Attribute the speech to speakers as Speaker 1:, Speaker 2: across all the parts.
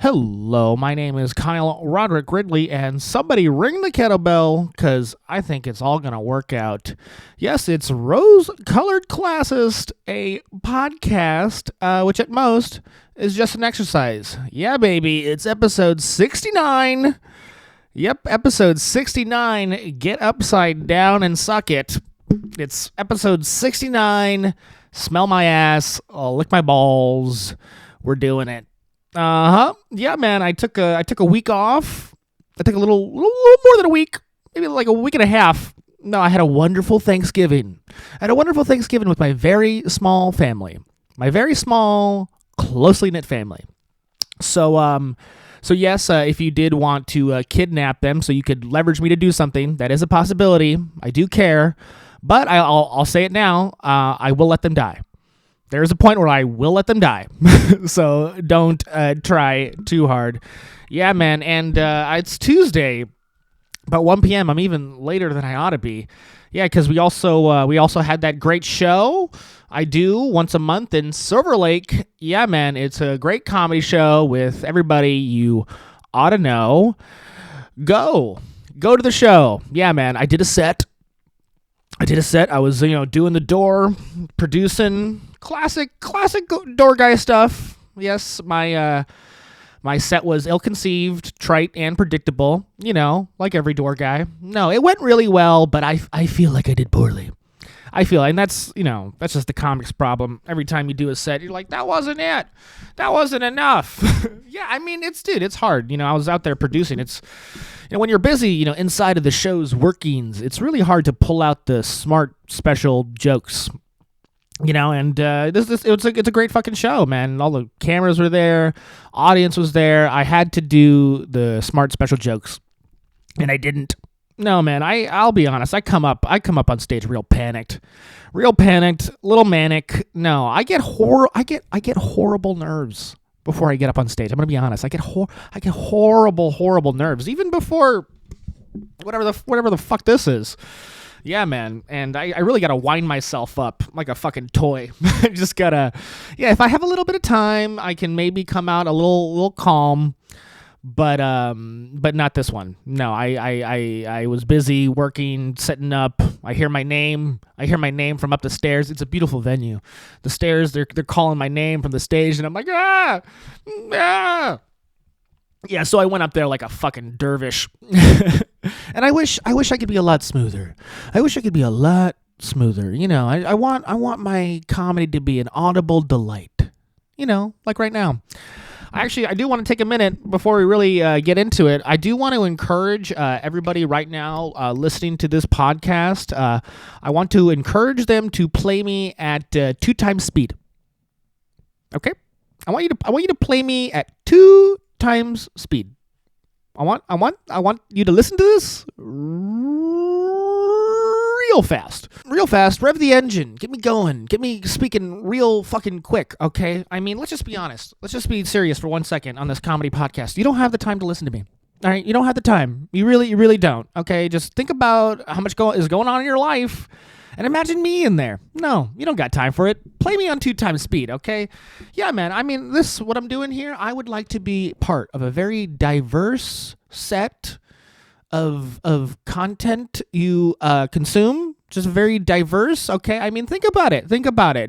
Speaker 1: Hello, my name is Kyle Roderick Ridley, and somebody ring the kettlebell, because I think it's all going to work out. Yes, it's Rose-Colored Classist, a podcast, which at most is just an exercise. Yeah, baby, it's episode 69. Yep, episode 69, get upside down and suck it. It's episode 69, smell my ass, lick my balls, we're doing it. Yeah, man. I took a week off. I took a little more than a week, maybe like a week and a half. No, I had a wonderful Thanksgiving. With my very small family, my very small, closely knit family. So yes, if you did want to kidnap them, so you could leverage me to do something, that is a possibility. I do care, but I'll say it now. I will let them die. There's a point where I will let them die. So don't try too hard. Yeah, man. And it's Tuesday, about 1 p.m. I'm even later than I ought to be. Yeah, because we also had that great show I do once a month in Silver Lake. Yeah, man. It's a great comedy show with everybody you ought to know. Go to the show. Yeah, man. I did a set. I was, doing the door, producing classic door guy stuff. Yes, my set was ill-conceived, trite, and predictable, like every door guy. No, it went really well, but I feel like I did poorly. And that's just the comics problem. Every time you do a set, you're like, that wasn't it. That wasn't enough. Yeah, I mean, it's hard. I was out there producing. It's, when you're busy, inside of the show's workings, it's really hard to pull out the smart special jokes. And it's a great fucking show, man. All the cameras were there, audience was there. I had to do the smart special jokes, and I didn't. No, man. I'll be honest. I come up on stage real panicked, little manic. No, I get horrible nerves before I get up on stage. I'm gonna be honest. I get horrible nerves even before whatever the fuck this is. Yeah, man, and I really gotta wind myself up like a fucking toy. I just gotta, if I have a little bit of time, I can maybe come out a little calm, but not this one. No, I was busy working, setting up. I hear my name from up the stairs. It's a beautiful venue. The stairs, they're calling my name from the stage, and I'm like, ah. Yeah, so I went up there like a fucking dervish. And I wish I could be a lot smoother. I want my comedy to be an audible delight. Like right now. I do want to take a minute before we really get into it. I do want to encourage everybody right now listening to this podcast. I want to encourage them to play me at 2 times speed. Okay? I want you to play me at 2 times speed. I want you to listen to this real fast. Rev the engine. Get me going. Get me speaking real fucking quick, okay? I mean, let's just be honest. Let's just be serious for 1 second on this comedy podcast. You don't have the time to listen to me. All right? You don't have the time. You really don't, okay? Just think about how much is going on in your life. And imagine me in there. No, you don't got time for it. Play me on 2 times speed, okay? Yeah, man. I mean, what I'm doing here, I would like to be part of a very diverse set of content you consume. Just very diverse, okay? I mean, think about it.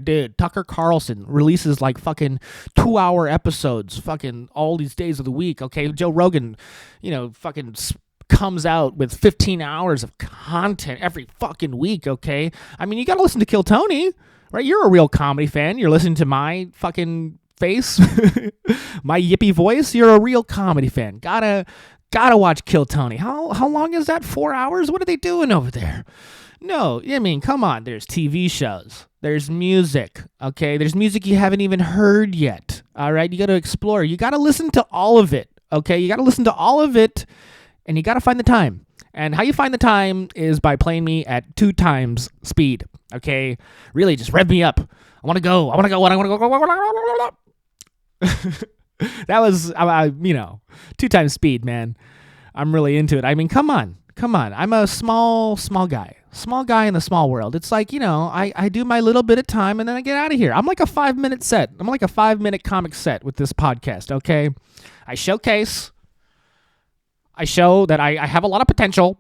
Speaker 1: Dude, Tucker Carlson releases like fucking 2-hour episodes fucking all these days of the week, okay? Joe Rogan, fucking comes out with 15 hours of content every fucking week, okay? I mean, you gotta listen to Kill Tony, right? You're a real comedy fan. You're listening to my fucking face, my yippy voice. You're a real comedy fan. Gotta watch Kill Tony. How long is that? 4 hours? What are they doing over there? No, I mean, come on. There's TV shows. There's music, okay? There's music you haven't even heard yet, all right? You gotta explore. You gotta listen to all of it, okay? You gotta listen to all of it. And you got to find the time. And how you find the time is by playing me at 2 times speed. Okay? Really, just rev me up. I want to go. That was, 2 times speed, man. I'm really into it. I mean, come on. I'm a small guy. Small guy in the small world. It's like, I do my little bit of time and then I get out of here. I'm like a 5-minute set. I'm like a 5-minute comic set with this podcast, okay? I showcase. I show that I have a lot of potential.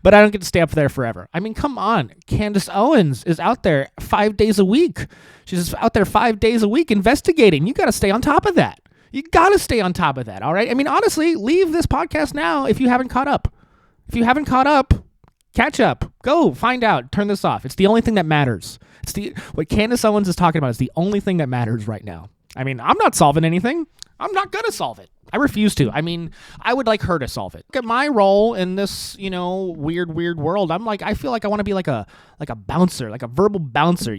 Speaker 1: But I don't get to stay up there forever. I mean, come on. Candace Owens is out there 5 days a week. She's out there 5 days a week investigating. You got to stay on top of that. You got to stay on top of that, all right? I mean, honestly, leave this podcast now if you haven't caught up. If you haven't caught up, catch up. Go find out. Turn this off. It's the only thing that matters. What Candace Owens is talking about is the only thing that matters right now. I mean, I'm not solving anything. I'm not going to solve it. I refuse to. I mean, I would like her to solve it. Look at my role in this, weird world. I feel like I want to be like a bouncer, like a verbal bouncer,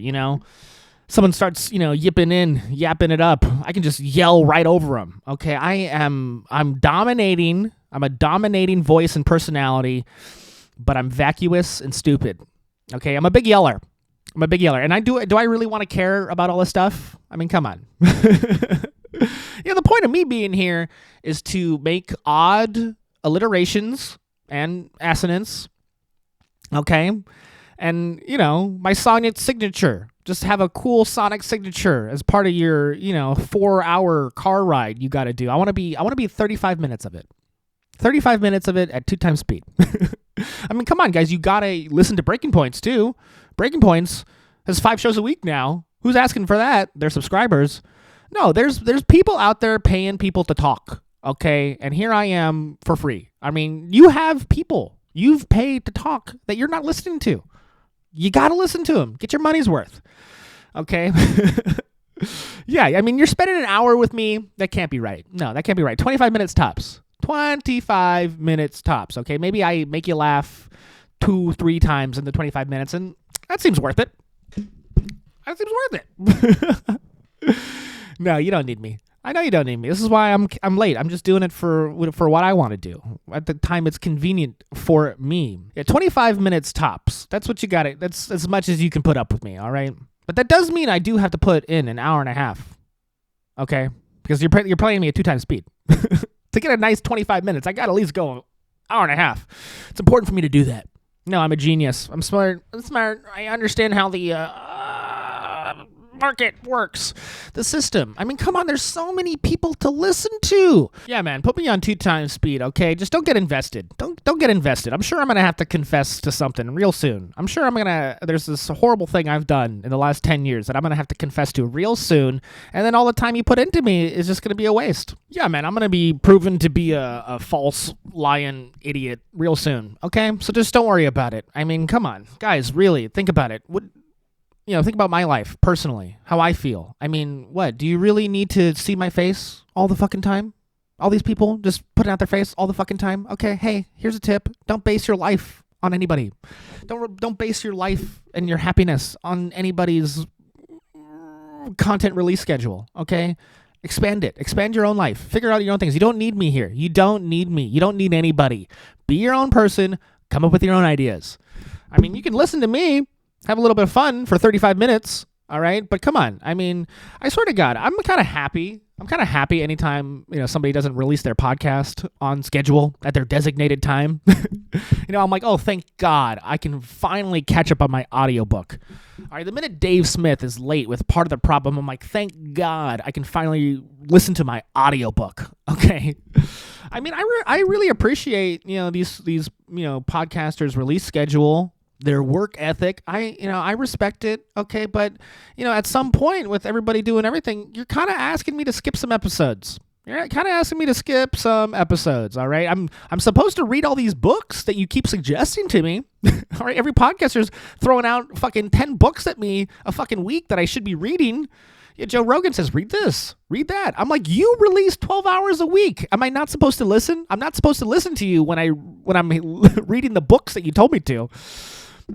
Speaker 1: Someone starts, yapping it up. I can just yell right over them. Okay, I'm dominating. I'm a dominating voice and personality, but I'm vacuous and stupid. Okay, I'm a big yeller. And do I really want to care about all this stuff? I mean, come on. The point of me being here is to make odd alliterations and assonance. Okay, and my sonic signature. Just have a cool sonic signature as part of your 4-hour car ride you got to do. I want to be 35 minutes of it. 35 minutes of it at 2 times speed. I mean, come on, guys. You got to listen to Breaking Points, too. Breaking Points has 5 shows a week now. Who's asking for that? They're subscribers. No, there's people out there paying people to talk, okay? And here I am for free. I mean, you have people you've paid to talk that you're not listening to. You got to listen to them. Get your money's worth, okay? Yeah, I mean, you're spending an hour with me. That can't be right. No, that can't be right. 25 minutes tops. 25 minutes tops, okay? Maybe I make you laugh 2-3 times in the 25 minutes, and that seems worth it. That seems worth it. No, you don't need me. I know you don't need me. This is why I'm late. I'm just doing it for what I want to do at the time it's convenient for me. Yeah, 25 minutes tops. That's what you got. That's as much as you can put up with me. All right. But that does mean I do have to put in an hour and a half. Okay, because you're playing me at 2 times speed. To get a nice 25 minutes, I got to at least go an hour and a half. It's important for me to do that. No, I'm a genius. I'm smart. I understand how the market works. The system. I mean, come on, there's so many people to listen to. Yeah, man, put me on 2 times speed, okay? Just don't get invested. Don't get invested. I'm sure I'm going to have to confess to something real soon. I'm sure there's this horrible thing I've done in the last 10 years that I'm going to have to confess to real soon, and then all the time you put into me is just going to be a waste. Yeah, man, I'm going to be proven to be a false, lying idiot real soon, okay? So just don't worry about it. I mean, come on. Guys, really, think about it. Think about my life, personally, how I feel. I mean, what? Do you really need to see my face all the fucking time? All these people just putting out their face all the fucking time? Okay, hey, here's a tip. Don't base your life on anybody. Don't base your life and your happiness on anybody's content release schedule, okay? Expand it. Expand your own life. Figure out your own things. You don't need me here. You don't need me. You don't need anybody. Be your own person. Come up with your own ideas. I mean, you can listen to me. Have a little bit of fun for 35 minutes, all right? But come on. I mean, I swear to God, I'm kind of happy. I'm kind of happy anytime, somebody doesn't release their podcast on schedule at their designated time. I'm like, oh, thank God. I can finally catch up on my audiobook. All right, the minute Dave Smith is late with Part of the Problem, I'm like, thank God I can finally listen to my audiobook. Okay. I mean, I really appreciate, these podcasters' release schedule. Their work ethic, I respect it, okay, but, at some point with everybody doing everything, you're kind of asking me to skip some episodes. You're kind of asking me to skip some episodes, all right? I'm supposed to read all these books that you keep suggesting to me, all right? Every podcaster's throwing out fucking 10 books at me a fucking week that I should be reading. Yeah, Joe Rogan says, read this, read that. I'm like, you release 12 hours a week. Am I not supposed to listen? I'm not supposed to listen to you when I'm reading the books that you told me to.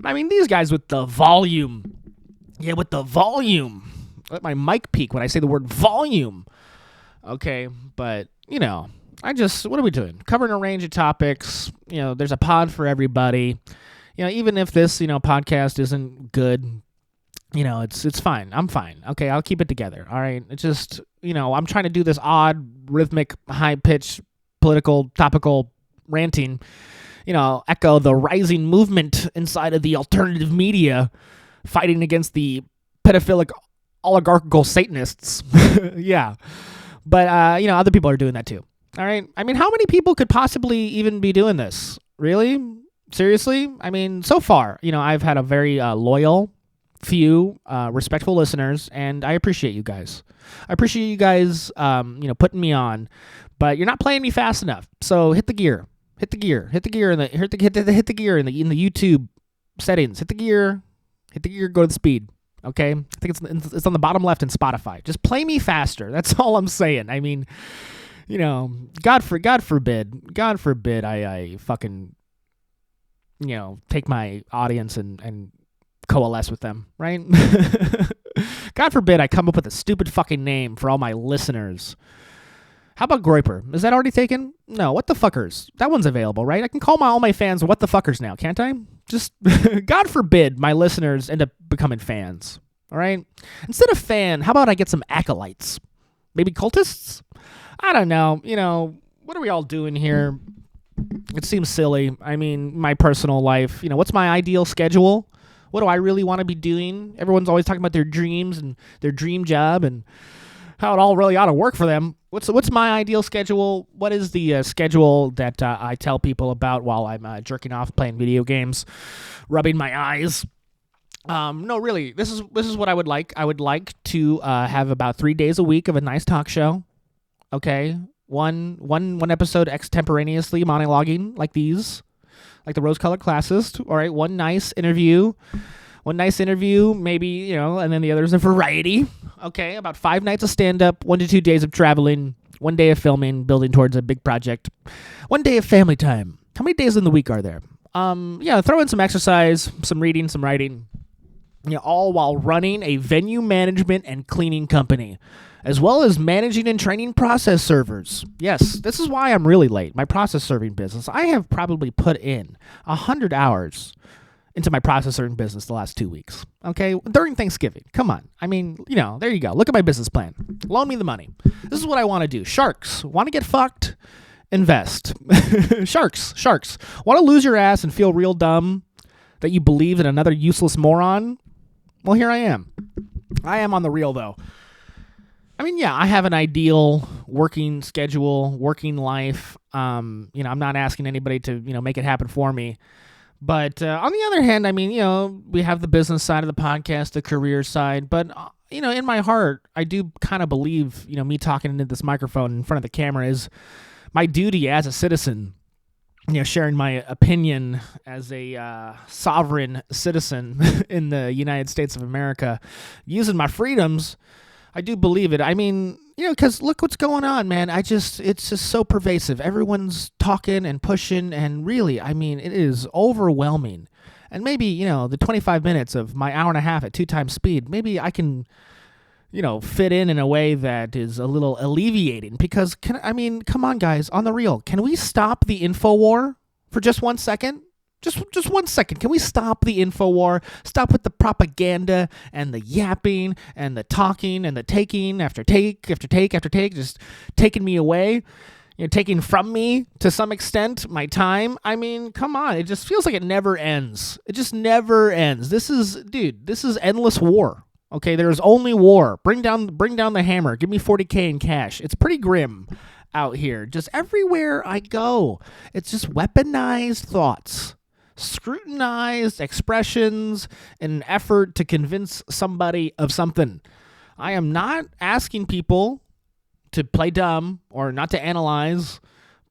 Speaker 1: I mean, these guys with the volume. Yeah, with the volume. Let my mic peak when I say the word volume. Okay, but, what are we doing? Covering a range of topics. There's a pod for everybody. Even if this, podcast isn't good, it's fine. I'm fine. Okay, I'll keep it together. All right, it's just, I'm trying to do this odd, rhythmic, high-pitched, political, topical ranting. echo the rising movement inside of the alternative media fighting against the pedophilic oligarchical Satanists. Yeah. But, other people are doing that too. All right. I mean, how many people could possibly even be doing this? Really? Seriously? I mean, so far, I've had a very loyal, few, respectful listeners, and I appreciate you guys. I appreciate you guys, putting me on, but you're not playing me fast enough. So hit the gear. Hit the gear in the YouTube settings. Hit the gear. Go to the speed. Okay, I think it's on the bottom left in Spotify. Just play me faster. That's all I'm saying. I mean, God forbid I fucking, take my audience and coalesce with them, right? God forbid I come up with a stupid fucking name for all my listeners. How about Groiper? Is that already taken? No, What the Fuckers. That one's available, right? I can call all my fans What the Fuckers now, can't I? Just, God forbid my listeners end up becoming fans, all right? Instead of fan, how about I get some acolytes? Maybe cultists? I don't know. What are we all doing here? It seems silly. I mean, my personal life, what's my ideal schedule? What do I really want to be doing? Everyone's always talking about their dreams and their dream job and how it all really ought to work for them. What's my ideal schedule? What is the schedule that I tell people about while I'm jerking off playing video games, rubbing my eyes? No, really, this is what I would like. I would like to have about 3 days a week of a nice talk show. Okay, one episode extemporaneously monologuing like these, like the rose-colored classist. All right, one nice interview, maybe, and then the other's a variety. Okay, about 5 nights of stand-up, 1 to 2 days of traveling, 1 day of filming, building towards a big project, 1 day of family time. How many days in the week are there? Throw in some exercise, some reading, some writing, all while running a venue management and cleaning company, as well as managing and training process servers. Yes, this is why I'm really late. My process serving business. I have probably put in 100 hours into my process serving business the last 2 weeks. Okay, during Thanksgiving. Come on. I mean, there you go. Look at my business plan. Loan me the money. This is what I want to do. Sharks. Want to get fucked? Invest. Sharks. Want to lose your ass and feel real dumb that you believe in another useless moron? Well, here I am. I am on the real, though. I mean, yeah, I have an ideal working schedule, working life. I'm not asking anybody to, make it happen for me. But on the other hand, I mean, we have the business side of the podcast, the career side. But, in my heart, I do kind of believe, me talking into this microphone in front of the camera is my duty as a citizen, sharing my opinion as a sovereign citizen in the United States of America, using my freedoms. I do believe it. I mean, because look what's going on, man. It's just so pervasive. Everyone's talking and pushing, and really, I mean, it is overwhelming. And maybe, the 25 minutes of my hour and a half at 2 times speed, maybe I can, fit in a way that is a little alleviating. Because, come on, guys, on the real, can we stop the info war for just 1 second? Just 1 second. Can we stop the info war? Stop with the propaganda and the yapping and the talking and the taking after take after take after take, just taking me away, taking from me to some extent my time. I mean, come on. It just feels like it never ends. It just never ends. This is endless war. Okay, there's only war. Bring down the hammer. Give me 40K in cash. It's pretty grim out here. Just everywhere I go, it's just weaponized thoughts. Scrutinized expressions in an effort to convince somebody of something. I am not asking people to play dumb or not to analyze,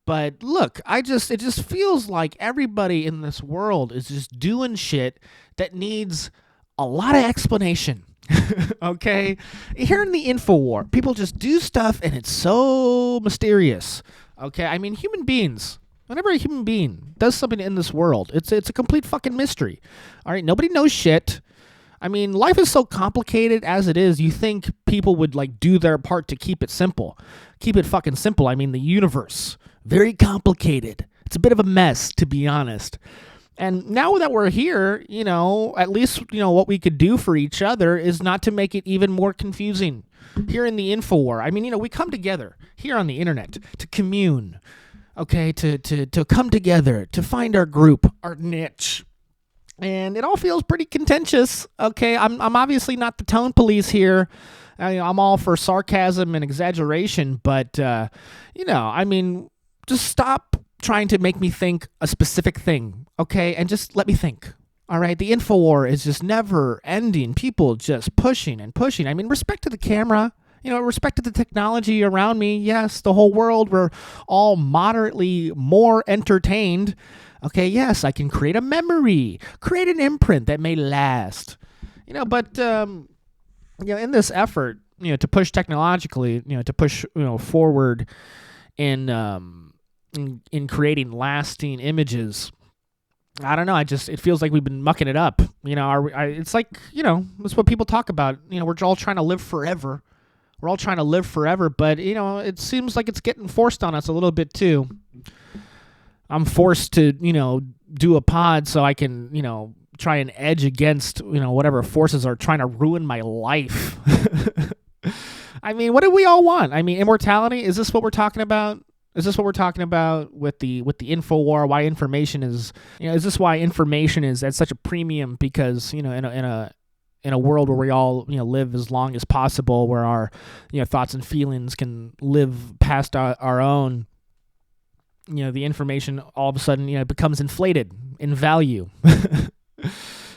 Speaker 1: but look, it just feels like everybody in this world is just doing shit that needs a lot of explanation. Okay? Here in the InfoWar, people just do stuff and it's so mysterious. Okay? I mean, human beings. Whenever a human being does something in this world, it's a complete fucking mystery. All right, nobody knows shit. I mean, life is so complicated as it is. You think people would do their part to keep it simple. Keep it fucking simple. I mean, the universe, very complicated. It's a bit of a mess, to be honest. And now that we're here, at least, what we could do for each other is not to make it even more confusing. Here in the InfoWar, I mean, we come together here on the internet to commune. okay, to come together, to find our group, our niche. And it all feels pretty contentious. Okay, I'm obviously not the tone police here. I'm all for sarcasm and exaggeration, but I mean, just stop trying to make me think a specific thing, okay, and just let me think. All right, the InfoWar is just never ending. People just pushing and pushing. I mean, respect to the camera. Respect to the technology around me. Yes, the whole world, we're all moderately more entertained. Okay, yes, I can create a memory, create an imprint that may last. But in this effort, to push technologically, to push, forward in creating lasting images. I don't know. It feels like we've been mucking it up. It's like, that's what people talk about. We're all trying to live forever. We're all trying to live forever, but, it seems like it's getting forced on us a little bit too. I'm forced to, do a pod so I can, try and edge against, whatever forces are trying to ruin my life. I mean, what do we all want? I mean, immortality? Is this what we're talking about? Is this what we're talking about with the InfoWar? Why information is, is this why information is at such a premium? Because, in a world where we all, live as long as possible, where our, thoughts and feelings can live past our own, the information all of a sudden, becomes inflated in value.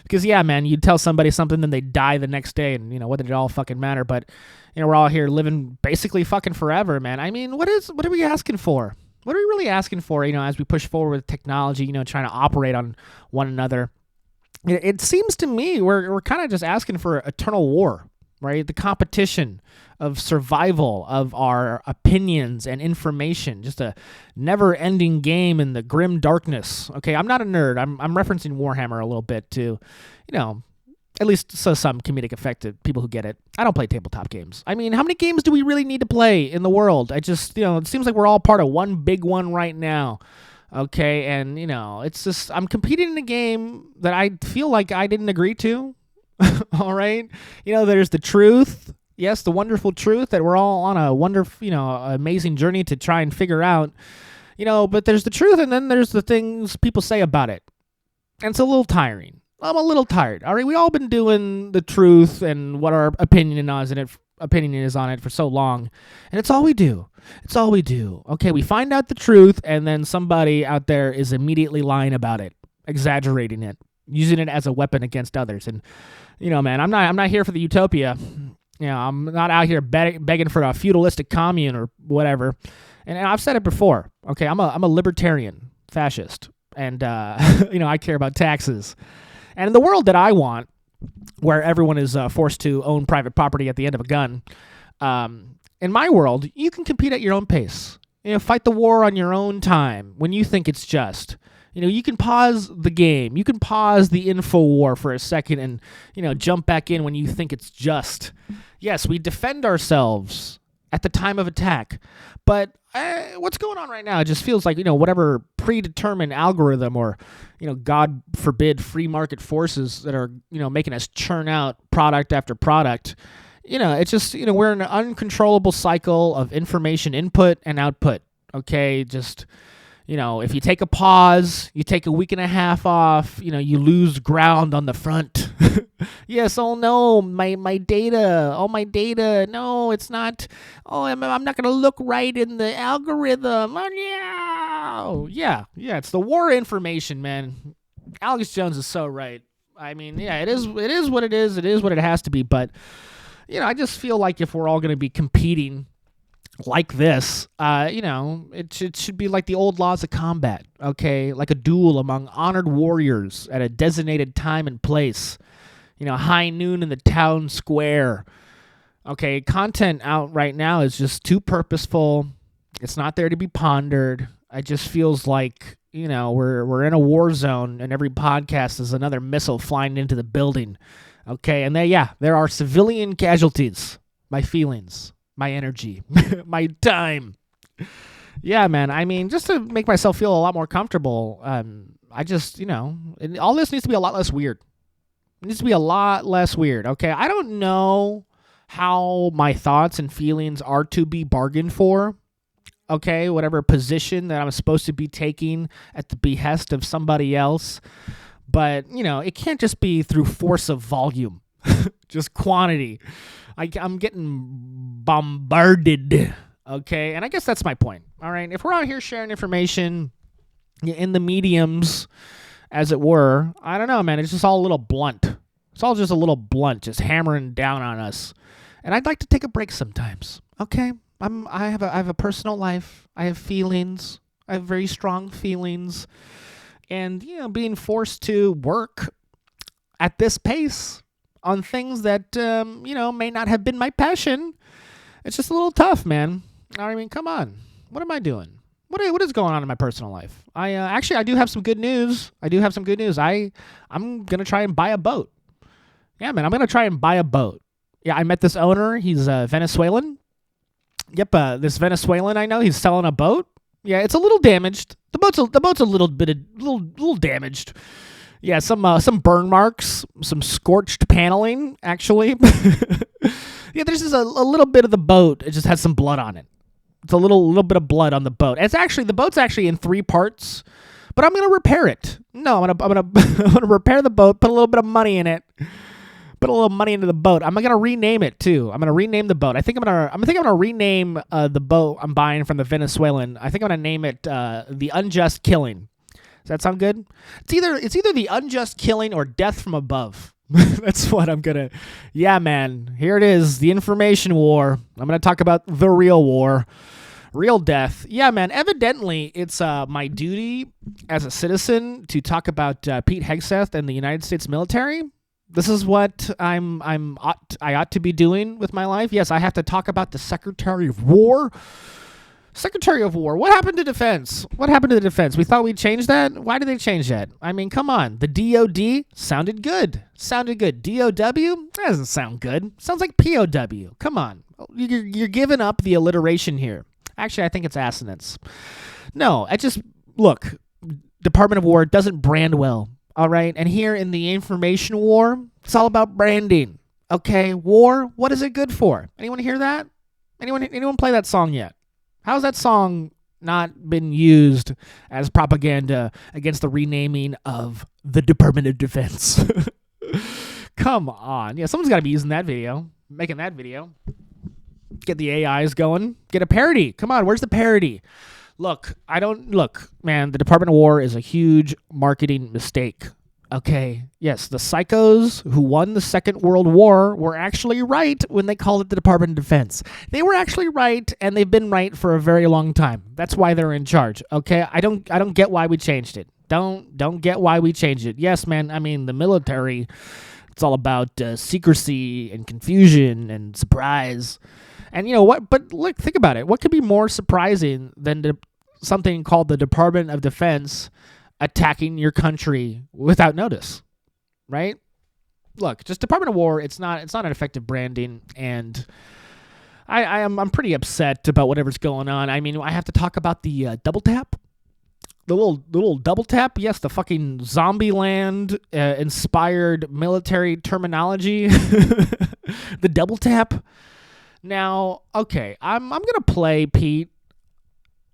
Speaker 1: Because, yeah, man, you tell somebody something, then they die the next day, and, what did it all fucking matter? But, we're all here living basically fucking forever, man. I mean, what are we asking for? What are we really asking for, as we push forward with technology, trying to operate on one another? It seems to me we're kind of just asking for eternal war, right? The competition of survival of our opinions and information, just a never-ending game in the grim darkness. Okay, I'm not a nerd. I'm referencing Warhammer a little bit to, at least so some comedic effect to people who get it. I don't play tabletop games. I mean, how many games do we really need to play in the world? It seems like we're all part of one big one right now. Okay, and, it's just, I'm competing in a game that I feel like I didn't agree to. All right? There's the truth. Yes, the wonderful truth that we're all on a wonderful, amazing journey to try and figure out. But there's the truth, and then there's the things people say about it. And it's a little tiring. I'm a little tired. All right, we all been doing the truth and what our opinion is on it for so long, and it's all we do. It's all we do. Okay, we find out the truth, and then somebody out there is immediately lying about it, exaggerating it, using it as a weapon against others. And man, I'm not here for the utopia. I'm not out here begging for a feudalistic commune or whatever. And I've said it before. Okay, I'm a libertarian fascist, and I care about taxes. And in the world that I want, where everyone is forced to own private property at the end of a gun, in my world, you can compete at your own pace. Fight the war on your own time when you think it's just. You can pause the game. You can pause the InfoWar for a second and, jump back in when you think it's just. Yes, we defend ourselves at the time of attack. But what's going on right now? It just feels like, whatever predetermined algorithm or, God forbid, free market forces that are, making us churn out product after product. It's just, we're in an uncontrollable cycle of information input and output. Okay, just... if you take a pause, you take a week and a half off, you lose ground on the front. Yes, oh no, my data, no, it's not, I'm not going to look right in the algorithm. Oh, no. Yeah, it's the war information, man. Alex Jones is so right. I mean, yeah, it is what it is. It is what it has to be. But, I just feel like if we're all going to be competing like this, it should be like the old laws of combat, okay? Like a duel among honored warriors at a designated time and place. High noon in the town square. Okay, content out right now is just too purposeful. It's not there to be pondered. It just feels like, we're in a war zone and every podcast is another missile flying into the building. Okay, and there are civilian casualties. My feelings. My energy, my time. Yeah, man. I mean, just to make myself feel a lot more comfortable, I just, all this needs to be a lot less weird. It needs to be a lot less weird, okay? I don't know how my thoughts and feelings are to be bargained for. okay, whatever position that I'm supposed to be taking at the behest of somebody else. But, it can't just be through force of volume, just quantity. I'm getting bombarded, okay? And I guess that's my point, all right? If we're out here sharing information in the mediums, as it were, I don't know, man. It's just all a little blunt. It's all just a little blunt, just hammering down on us. And I'd like to take a break sometimes, okay? I have a personal life. I have feelings. I have very strong feelings. And, being forced to work at this pace on things that, may not have been my passion, it's just a little tough, man. I mean, come on. What am I doing? What is going on in my personal life? I do have some good news. I'm going to try and buy a boat. Yeah, man, I'm going to try and buy a boat. Yeah, I met this owner. He's Venezuelan. Yep, this Venezuelan I know, he's selling a boat. Yeah, it's a little damaged. The boat's a little damaged. Yeah, some burn marks, some scorched paneling, actually. Yeah, there's just a little bit of the boat. It just has some blood on it. It's a little bit of blood on the boat. The boat's actually in 3 parts, but I'm gonna repair it. No, I'm gonna I'm gonna repair the boat. Put a little bit of money in it. Put a little money into the boat. I'm gonna rename it too. I'm gonna rename the boat. I think I'm gonna rename the boat I'm buying from the Venezuelan. I think I'm gonna name it the Unjust Killing. Does that sound good? It's either the Unjust Killing or Death from Above. That's what I'm gonna. Yeah, man. Here it is. The information war. I'm gonna talk about the real war. Real death. Yeah, man. Evidently, it's my duty as a citizen to talk about Pete Hegseth and the United States military. This is what I ought to be doing with my life. Yes, I have to talk about the Secretary of War. Secretary of War. What happened to defense? What happened to the defense? We thought we'd change that? Why did they change that? I mean, come on. The DOD sounded good. DOW? That doesn't sound good. Sounds like POW. Come on. You're giving up the alliteration here. Actually, I think it's assonance. No, look, Department of War doesn't brand well. All right, and here in the information war, it's all about branding. Okay, war, what is it good for? Anyone hear that? Anyone play that song yet? How's that song not been used as propaganda against the renaming of the Department of Defense? Come on. Yeah, someone's got to be using that video, making that video. Get the AIs going. Get a parody. Come on, where's the parody? Look, man, the Department of War is a huge marketing mistake. Okay, yes, the psychos who won the Second World War were actually right when they called it the Department of Defense. They were actually right, and they've been right for a very long time. That's why they're in charge. Okay, I don't get why we changed it. Don't get why we changed it. Yes, man, I mean, the military, it's all about secrecy and confusion and surprise. And you know what? But look, think about it. What could be more surprising than something called the Department of Defense attacking your country without notice, right? Look, just Department of War. It's not an effective branding, and I'm pretty upset about whatever's going on. I mean, I have to talk about the double tap. The little double tap, yes, the fucking Zombieland inspired military terminology. The double tap. Now, okay, I'm gonna play Pete.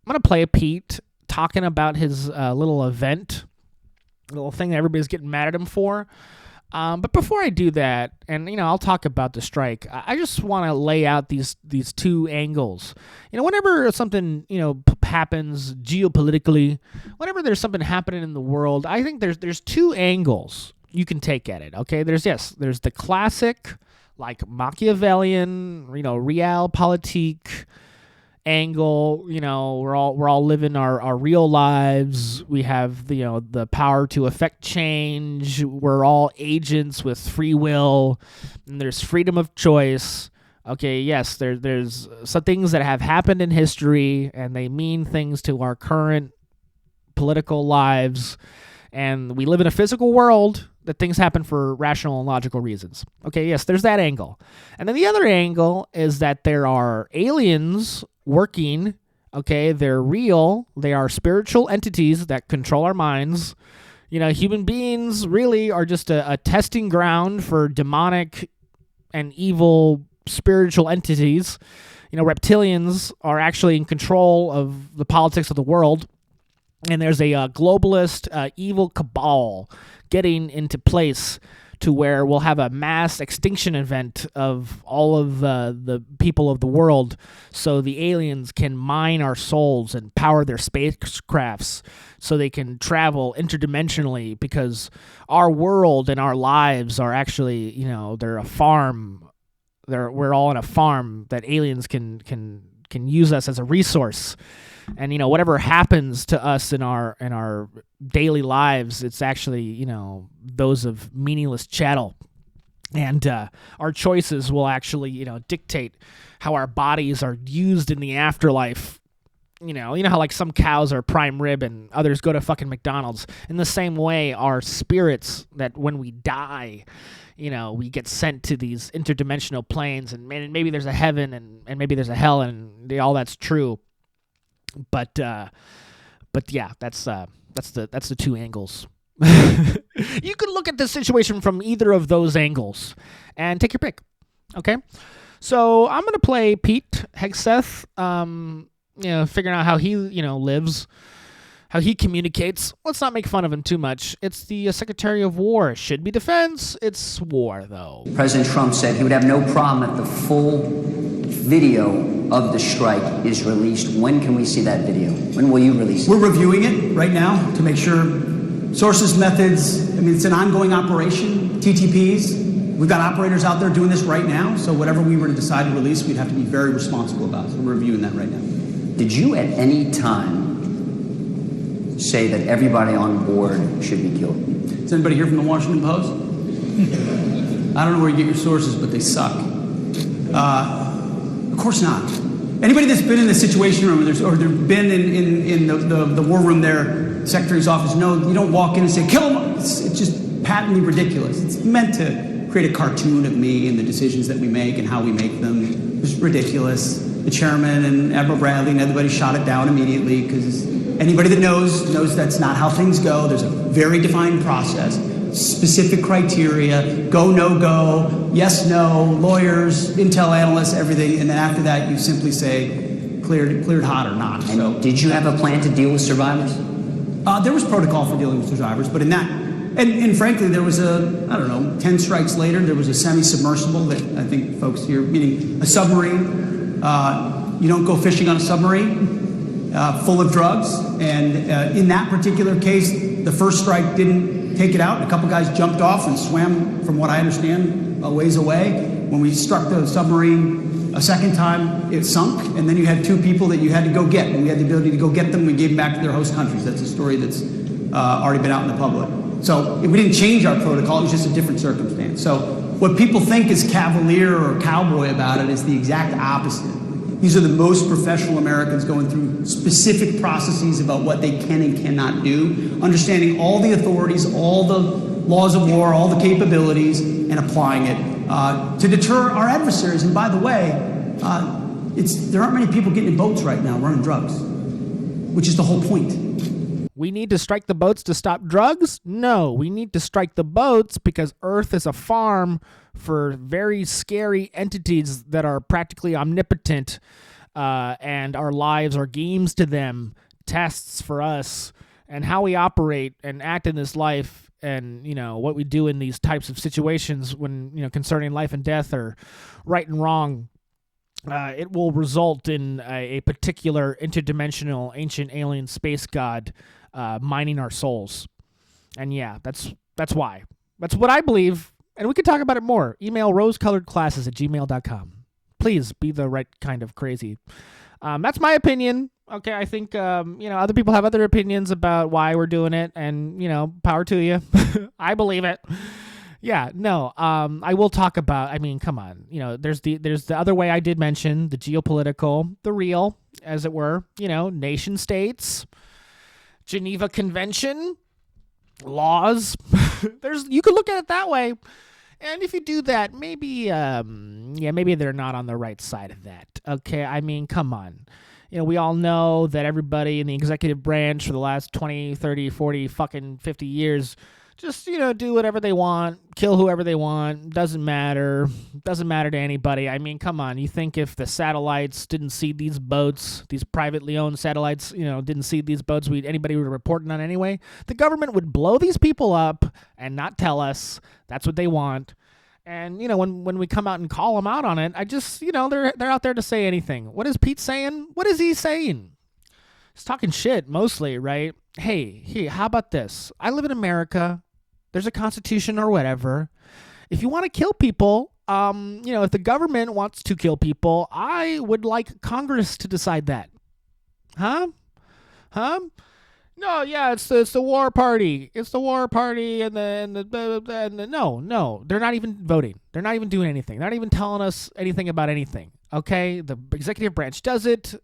Speaker 1: I'm gonna play Pete talking about his little event, little thing that everybody's getting mad at him for. But before I do that, and I'll talk about the strike. I just want to lay out these 2 angles. Whenever something happens geopolitically, whenever there's something happening in the world, I think there's 2 angles you can take at it. Okay, there's the classic, like Machiavellian, realpolitik angle. We're all living our real lives. We have the power to affect change. We're all agents with free will, and there's freedom of choice. Okay, yes, there's some things that have happened in history, and they mean things to our current political lives. And we live in a physical world that things happen for rational and logical reasons. Okay, yes, there's that angle. And then the other angle is that there are aliens working. Okay, they're real. They are spiritual entities that control our minds. Human beings really are just a testing ground for demonic and evil spiritual entities. reptilians are actually in control of the politics of the world, and there's a globalist evil cabal getting into place to where we'll have a mass extinction event of all of the people of the world, so the aliens can mine our souls and power their spacecrafts so they can travel interdimensionally, because our world and our lives are actually, they're a farm. We're all in a farm that aliens can use us as a resource. And whatever happens to us in our daily lives, it's actually those of meaningless chattel, and our choices will actually dictate how our bodies are used in the afterlife. You know how like some cows are prime rib and others go to fucking McDonald's. In the same way, our spirits, that when we die, we get sent to these interdimensional planes, and maybe there's a heaven and maybe there's a hell, and all that's true. But yeah, that's the two angles. You could look at this situation from either of those angles and take your pick. Okay, so I'm gonna play Pete Hegseth. Figuring out how he lives, how he communicates. Let's not make fun of him too much. It's the Secretary of War. It should be defense. It's war, though.
Speaker 2: President Trump said he would have no problem if the full video of the strike is released. When can we see that video? When will you release it?
Speaker 3: We're reviewing it right now to make sure sources, methods. It's an ongoing operation. TTPs. We've got operators out there doing this right now. So whatever we were to decide to release, we'd have to be very responsible about it. So we're reviewing that right now.
Speaker 2: Did you at any time say that everybody on board should be killed?
Speaker 3: Is anybody here from the Washington Post? I don't know where you get your sources, but they suck. Of course not. Anybody that's been in the Situation Room or they've been in the war room there, Secretary's office, no, you don't walk in and say, kill him. It's just patently ridiculous. It's meant to create a cartoon of me and the decisions that we make and how we make them. It's ridiculous. The chairman and Admiral Bradley and everybody shot it down immediately, because anybody that knows that's not how things go. There's a very defined process, specific criteria, go, no go, yes, no, lawyers, intel analysts, everything. And then after that, you simply say cleared hot or not.
Speaker 2: And so, did you have a plan to deal with survivors?
Speaker 3: There was protocol for dealing with survivors, but in that, and frankly, there was 10 strikes later, there was a semi-submersible that I think folks here, meaning a submarine. You don't go fishing on a submarine full of drugs. And in that particular case, the first strike didn't take it out. A couple guys jumped off and swam, from what I understand, a ways away. When we struck the submarine a second time, it sunk. And then you had two people that you had to go get. And we had the ability to go get them. We gave them back to their host countries. That's a story that's already been out in the public. So we didn't change our protocol. It was just a different circumstance. So what people think is cavalier or cowboy about it is the exact opposite. These are the most professional Americans going through specific processes about what they can and cannot do, understanding all the authorities, all the laws of war, all the capabilities, and applying it to deter our adversaries. And by the way, there aren't many people getting in boats right now running drugs, which is the whole point.
Speaker 1: We need to strike the boats to stop drugs? No, we need to strike the boats because Earth is a farm for very scary entities that are practically omnipotent, and our lives are games to them, tests for us, and how we operate and act in this life, and what we do in these types of situations when concerning life and death or right and wrong. It will result in a particular interdimensional ancient alien space god mining our souls. And yeah, that's why. That's what I believe, and we can talk about it more. Email rosecoloredclasses@gmail.com. Please be the right kind of crazy. That's my opinion. Okay, I think other people have other opinions about why we're doing it, and power to you. I believe it. Yeah, no. I will talk about. Come on. There's the other way I did mention, the geopolitical, the real, as it were. Nation states, Geneva Convention, laws. You could look at it that way, and if you do that, maybe they're not on the right side of that. Okay, come on. We all know that everybody in the executive branch for the last 20, 30, 40, fucking 50 years just, do whatever they want, kill whoever they want, doesn't matter to anybody. I mean, come on, you think if the satellites didn't see these boats, these privately owned satellites, didn't see these boats, anybody would report on anyway? The government would blow these people up and not tell us. That's what they want. And, when we come out and call them out on it, I just, they're out there to say anything. What is Pete saying? What is he saying? He's talking shit mostly, right? Hey, how about this? I live in America. There's a constitution or whatever. If you want to kill people, if the government wants to kill people, I would like Congress to decide that. Huh? No, yeah, it's the war party. It's the war party, and no, they're not even voting. They're not even doing anything. They're not even telling us anything about anything. Okay, the executive branch does it.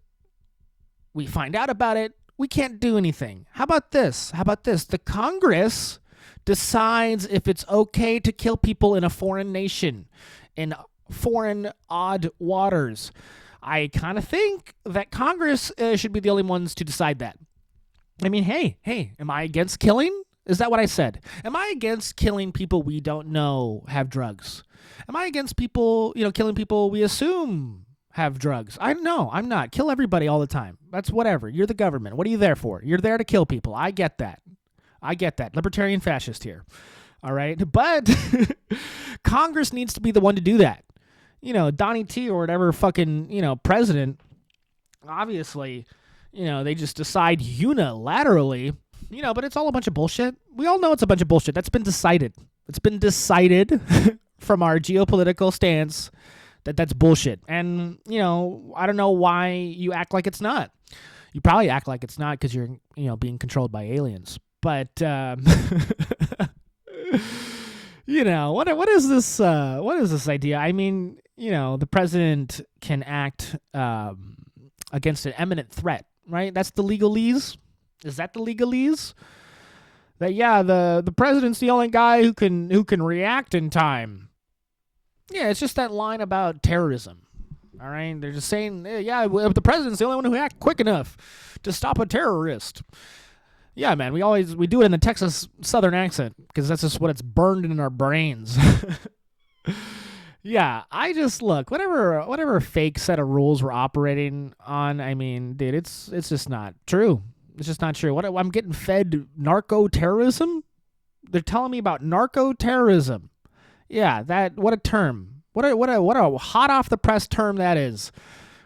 Speaker 1: We find out about it. We can't do anything. How about this? The Congress decides if it's okay to kill people in a foreign nation, in foreign odd waters. I kind of think that Congress should be the only ones to decide that. I mean, hey, am I against killing? Is that what I said? Am I against killing people we don't know have drugs? Am I against people, killing people we assume have drugs? No, I'm not. Kill everybody all the time. That's whatever. You're the government. What are you there for? You're there to kill people. I get that. Libertarian fascist here. All right. But Congress needs to be the one to do that. Donnie T or whatever fucking, president, obviously, they just decide unilaterally, but it's all a bunch of bullshit. We all know it's a bunch of bullshit. That's been decided. It's been decided from our geopolitical stance that's bullshit. And, I don't know why you act like it's not. You probably act like it's not because you're, being controlled by aliens. But, what is this? What is this idea? I mean, the president can act against an imminent threat, right? That's the legalese. Is that the legalese? That the president's the only guy who can react in time. Yeah, it's just that line about terrorism. All right, they're just saying, the president's the only one who acts quick enough to stop a terrorist. Yeah, man, we do it in the Texas Southern accent because that's just what it's burned in our brains. Yeah, I just look whatever fake set of rules we're operating on. I mean, dude, it's just not true. It's just not true. What I'm getting fed narco terrorism. They're telling me about narco terrorism. Yeah, what a term. What a hot off the press term that is.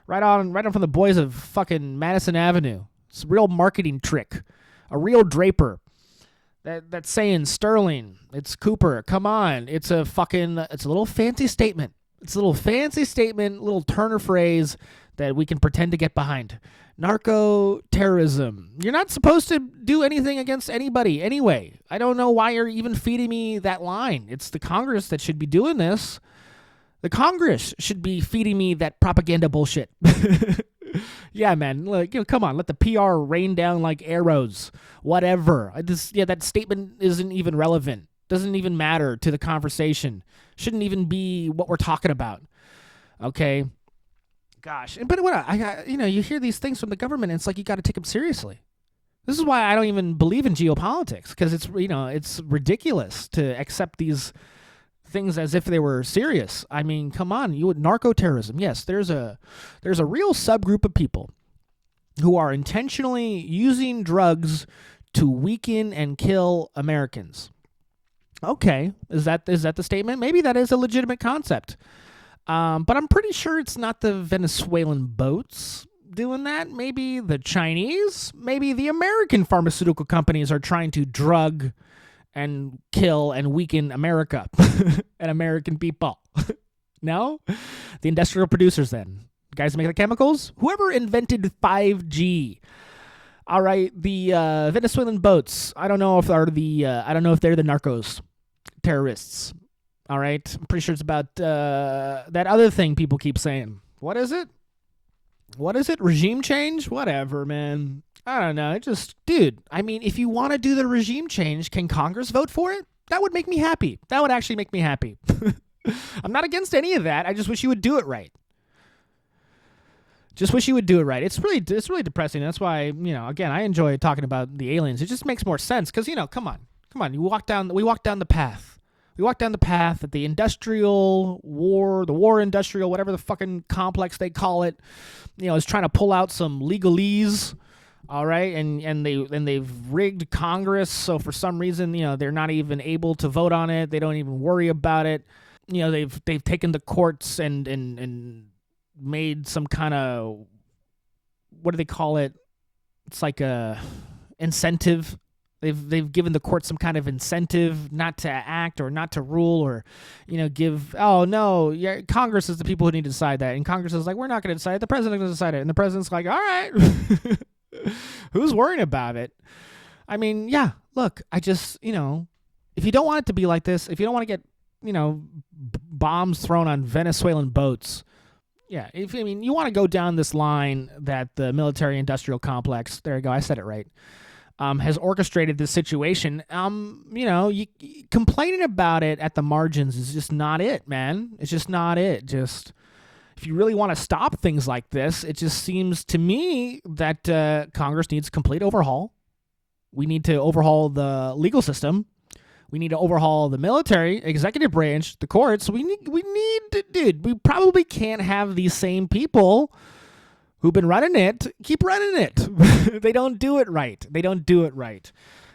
Speaker 1: Right on from the boys of fucking Madison Avenue. It's a real marketing trick. A real Draper. That's saying Sterling. It's Cooper. Come on. It's a little fancy statement. It's a little fancy statement, little Turner phrase that we can pretend to get behind. Narco terrorism. You're not supposed to do anything against anybody anyway. I don't know why you're even feeding me that line. It's the Congress that should be doing this. The Congress should be feeding me that propaganda bullshit. Yeah, man. Look, come on. Let the PR rain down like arrows. Whatever. That statement isn't even relevant. Doesn't even matter to the conversation. Shouldn't even be what we're talking about. Okay. Gosh. But what you hear these things from the government, and it's like you got to take them seriously. This is why I don't even believe in geopolitics, because it's ridiculous to accept these things as if they were serious. I mean, come on, narco terrorism. Yes, there's a real subgroup of people who are intentionally using drugs to weaken and kill Americans. Okay, is that the statement? Maybe that is a legitimate concept. But I'm pretty sure it's not the Venezuelan boats doing that. Maybe the Chinese, maybe the American pharmaceutical companies are trying to drug and kill and weaken America and American people. No? The industrial producers then. The guys that make the chemicals? Whoever invented 5G. All right, the Venezuelan boats. I don't know if they're the narcos terrorists. All right, I'm pretty sure it's about that other thing people keep saying. What is it? Regime change? Whatever, man. I don't know. Dude, I mean, if you want to do the regime change, can Congress vote for it? That would make me happy. That would actually make me happy. I'm not against any of that. I just wish you would do it right. Just wish you would do it right. It's really depressing. That's why, again, I enjoy talking about the aliens. It just makes more sense because, come on. Come on, we walk down the path. We walk down the path that the industrial war, the war industrial, whatever the fucking complex they call it, is trying to pull out some legalese. All right, and they've rigged Congress, so for some reason, they're not even able to vote on it. They don't even worry about it. They've taken the courts and made some kind of, what do they call it? It's like a incentive. They've given the court some kind of incentive not to act or not to rule or, give, oh, no, yeah, Congress is the people who need to decide that. And Congress is like, we're not going to decide it. The president's going to decide it. And the president's like, all right, who's worrying about it? I mean, yeah, look, I just, if you don't want it to be like this, if you don't want to get, bombs thrown on Venezuelan boats, yeah, you want to go down this line that the military-industrial complex, there you go, I said it right, has orchestrated this situation, complaining about it at the margins is just not it, man. It's just not it. Just, if you really want to stop things like this, it just seems to me that Congress needs a complete overhaul. We need to overhaul the legal system. We need to overhaul the military, executive branch, the courts. We probably can't have these same people who've been running it keep running it. They don't do it right.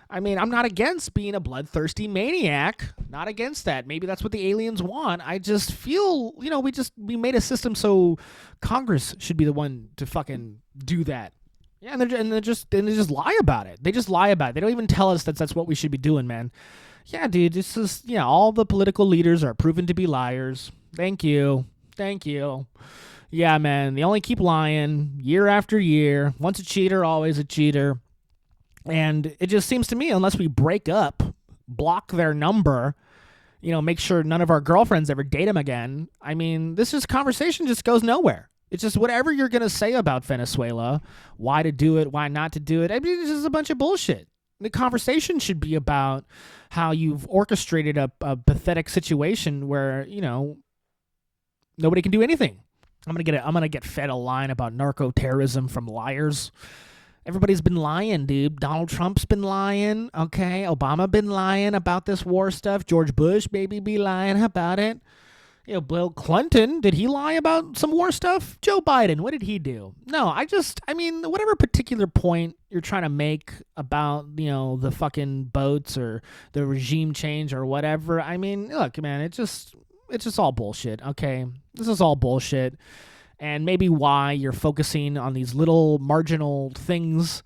Speaker 1: I mean, I'm not against being a bloodthirsty maniac. Not against that. Maybe that's what the aliens want. I just feel, we made a system so Congress should be the one to fucking do that. Yeah, and they just lie about it. They just lie about it. They don't even tell us that's what we should be doing, man. Yeah, dude, this is, all the political leaders are proven to be liars. Thank you. Yeah, man, they only keep lying year after year. Once a cheater, always a cheater. And it just seems to me, unless we break up, block their number, make sure none of our girlfriends ever date them again, I mean, this conversation just goes nowhere. It's just whatever you're going to say about Venezuela, why to do it, why not to do it. I mean, it's just a bunch of bullshit. The conversation should be about how you've orchestrated a pathetic situation where, nobody can do anything. I'm gonna get fed a line about narco-terrorism from liars. Everybody's been lying, dude. Donald Trump's been lying, okay? Obama been lying about this war stuff. George Bush, maybe, be lying about it. Bill Clinton, did he lie about some war stuff? Joe Biden, what did he do? No, whatever particular point you're trying to make about, the fucking boats or the regime change or whatever, I mean, look, man, it's just all bullshit, okay? This is all bullshit. And maybe why you're focusing on these little marginal things,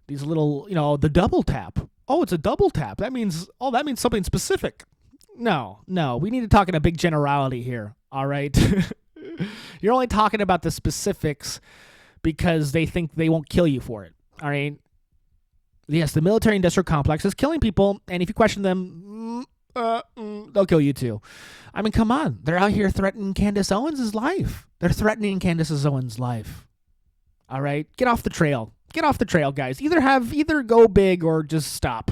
Speaker 1: these little, the double tap. Oh, it's a double tap. That means something specific. No, we need to talk in a big generality here, all right? You're only talking about the specifics because they think they won't kill you for it, all right? Yes, the military-industrial complex is killing people, and if you question them, they'll kill you too. I mean, come on. They're out here threatening Candace Owens' life. They're threatening Candace Owens' life. All right? Get off the trail. Get off the trail, guys. Either go big or just stop.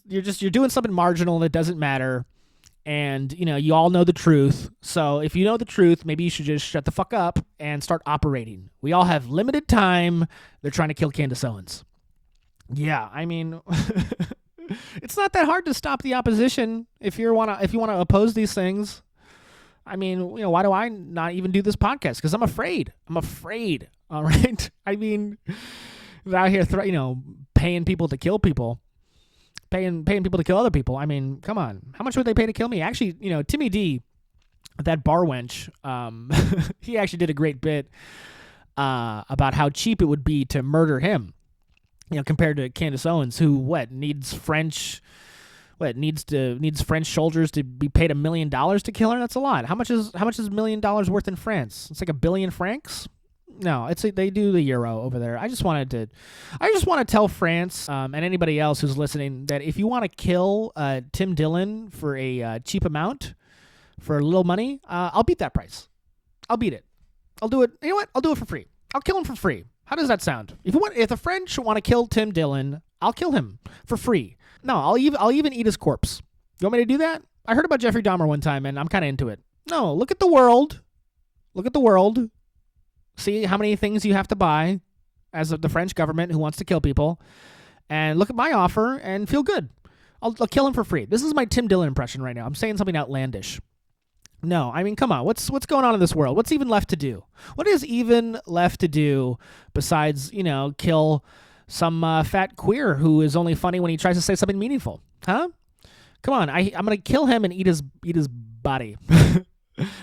Speaker 1: You're doing something marginal and it doesn't matter. And, you all know the truth. So if you know the truth, maybe you should just shut the fuck up and start operating. We all have limited time. They're trying to kill Candace Owens. Yeah, I mean... It's not that hard to stop the opposition if you want to oppose these things. I mean, why do I not even do this podcast? Because I'm afraid. All right. I mean, they're out here, paying people to kill people, paying people to kill other people. I mean, come on. How much would they pay to kill me? Actually, Timmy D, that bar wench, he actually did a great bit about how cheap it would be to murder him. Compared to Candace Owens, who needs French soldiers to be paid $1 million to kill her? That's a lot. How much is $1 million worth in France? It's like 1 billion francs. No, they do the euro over there. I just want to tell France and anybody else who's listening that if you want to kill Tim Dillon for a cheap amount, for a little money, I'll beat that price. I'll beat it. I'll do it. You know what? I'll do it for free. I'll kill him for free. How does that sound? If the French want to kill Tim Dillon, I'll kill him for free. No, I'll even eat his corpse. You want me to do that? I heard about Jeffrey Dahmer one time, and I'm kind of into it. No, look at the world. See how many things you have to buy as of the French government who wants to kill people, and look at my offer and feel good. I'll kill him for free. This is my Tim Dillon impression right now. I'm saying something outlandish. No, I mean, come on. What's going on in this world? What's even left to do? What is even left to do besides, kill some fat queer who is only funny when he tries to say something meaningful? Huh? Come on. I'm going to kill him and eat his body.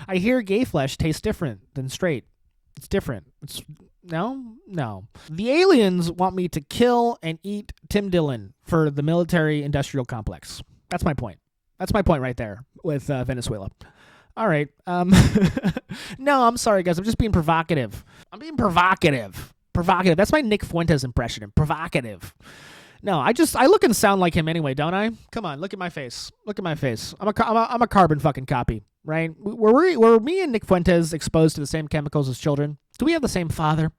Speaker 1: I hear gay flesh tastes different than straight. It's different. No. The aliens want me to kill and eat Tim Dillon for the military-industrial complex. That's my point. That's my point right there with Venezuela. All right. No, I'm sorry, guys. I'm just being provocative. I'm being provocative. Provocative. That's my Nick Fuentes impression. Provocative. No, I look and sound like him anyway, don't I? Come on, look at my face. Look at my face. I'm a carbon fucking copy, right? Were me and Nick Fuentes exposed to the same chemicals as children? Do we have the same father?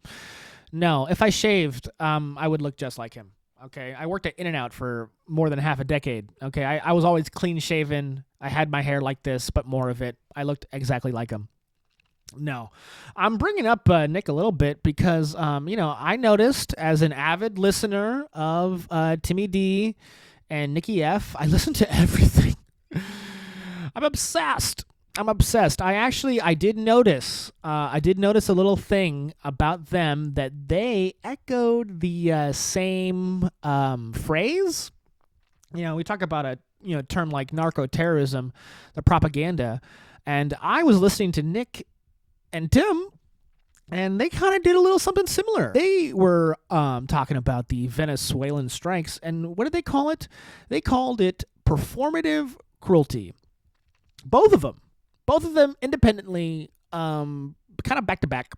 Speaker 1: No. If I shaved, I would look just like him. Okay, I worked at In-N-Out for more than half a decade. Okay, I was always clean shaven. I had my hair like this, but more of it. I looked exactly like him. No, I'm bringing up Nick a little bit because, I noticed as an avid listener of Timmy D and Nicky F, I listen to everything. I'm obsessed. I did notice a little thing about them that they echoed the same phrase. We talk about a term like narco-terrorism, the propaganda, and I was listening to Nick and Tim, and they kind of did a little something similar. They were talking about the Venezuelan strikes, and what did they call it? They called it performative cruelty. Both of them independently, kind of back to back,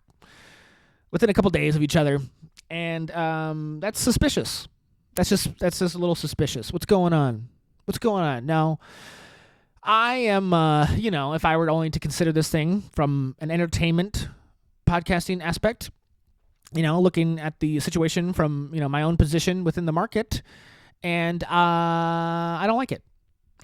Speaker 1: within a couple days of each other, and that's suspicious. That's just a little suspicious. What's going on? Now, I am, if I were only to consider this thing from an entertainment podcasting aspect, looking at the situation from, my own position within the market, and I don't like it.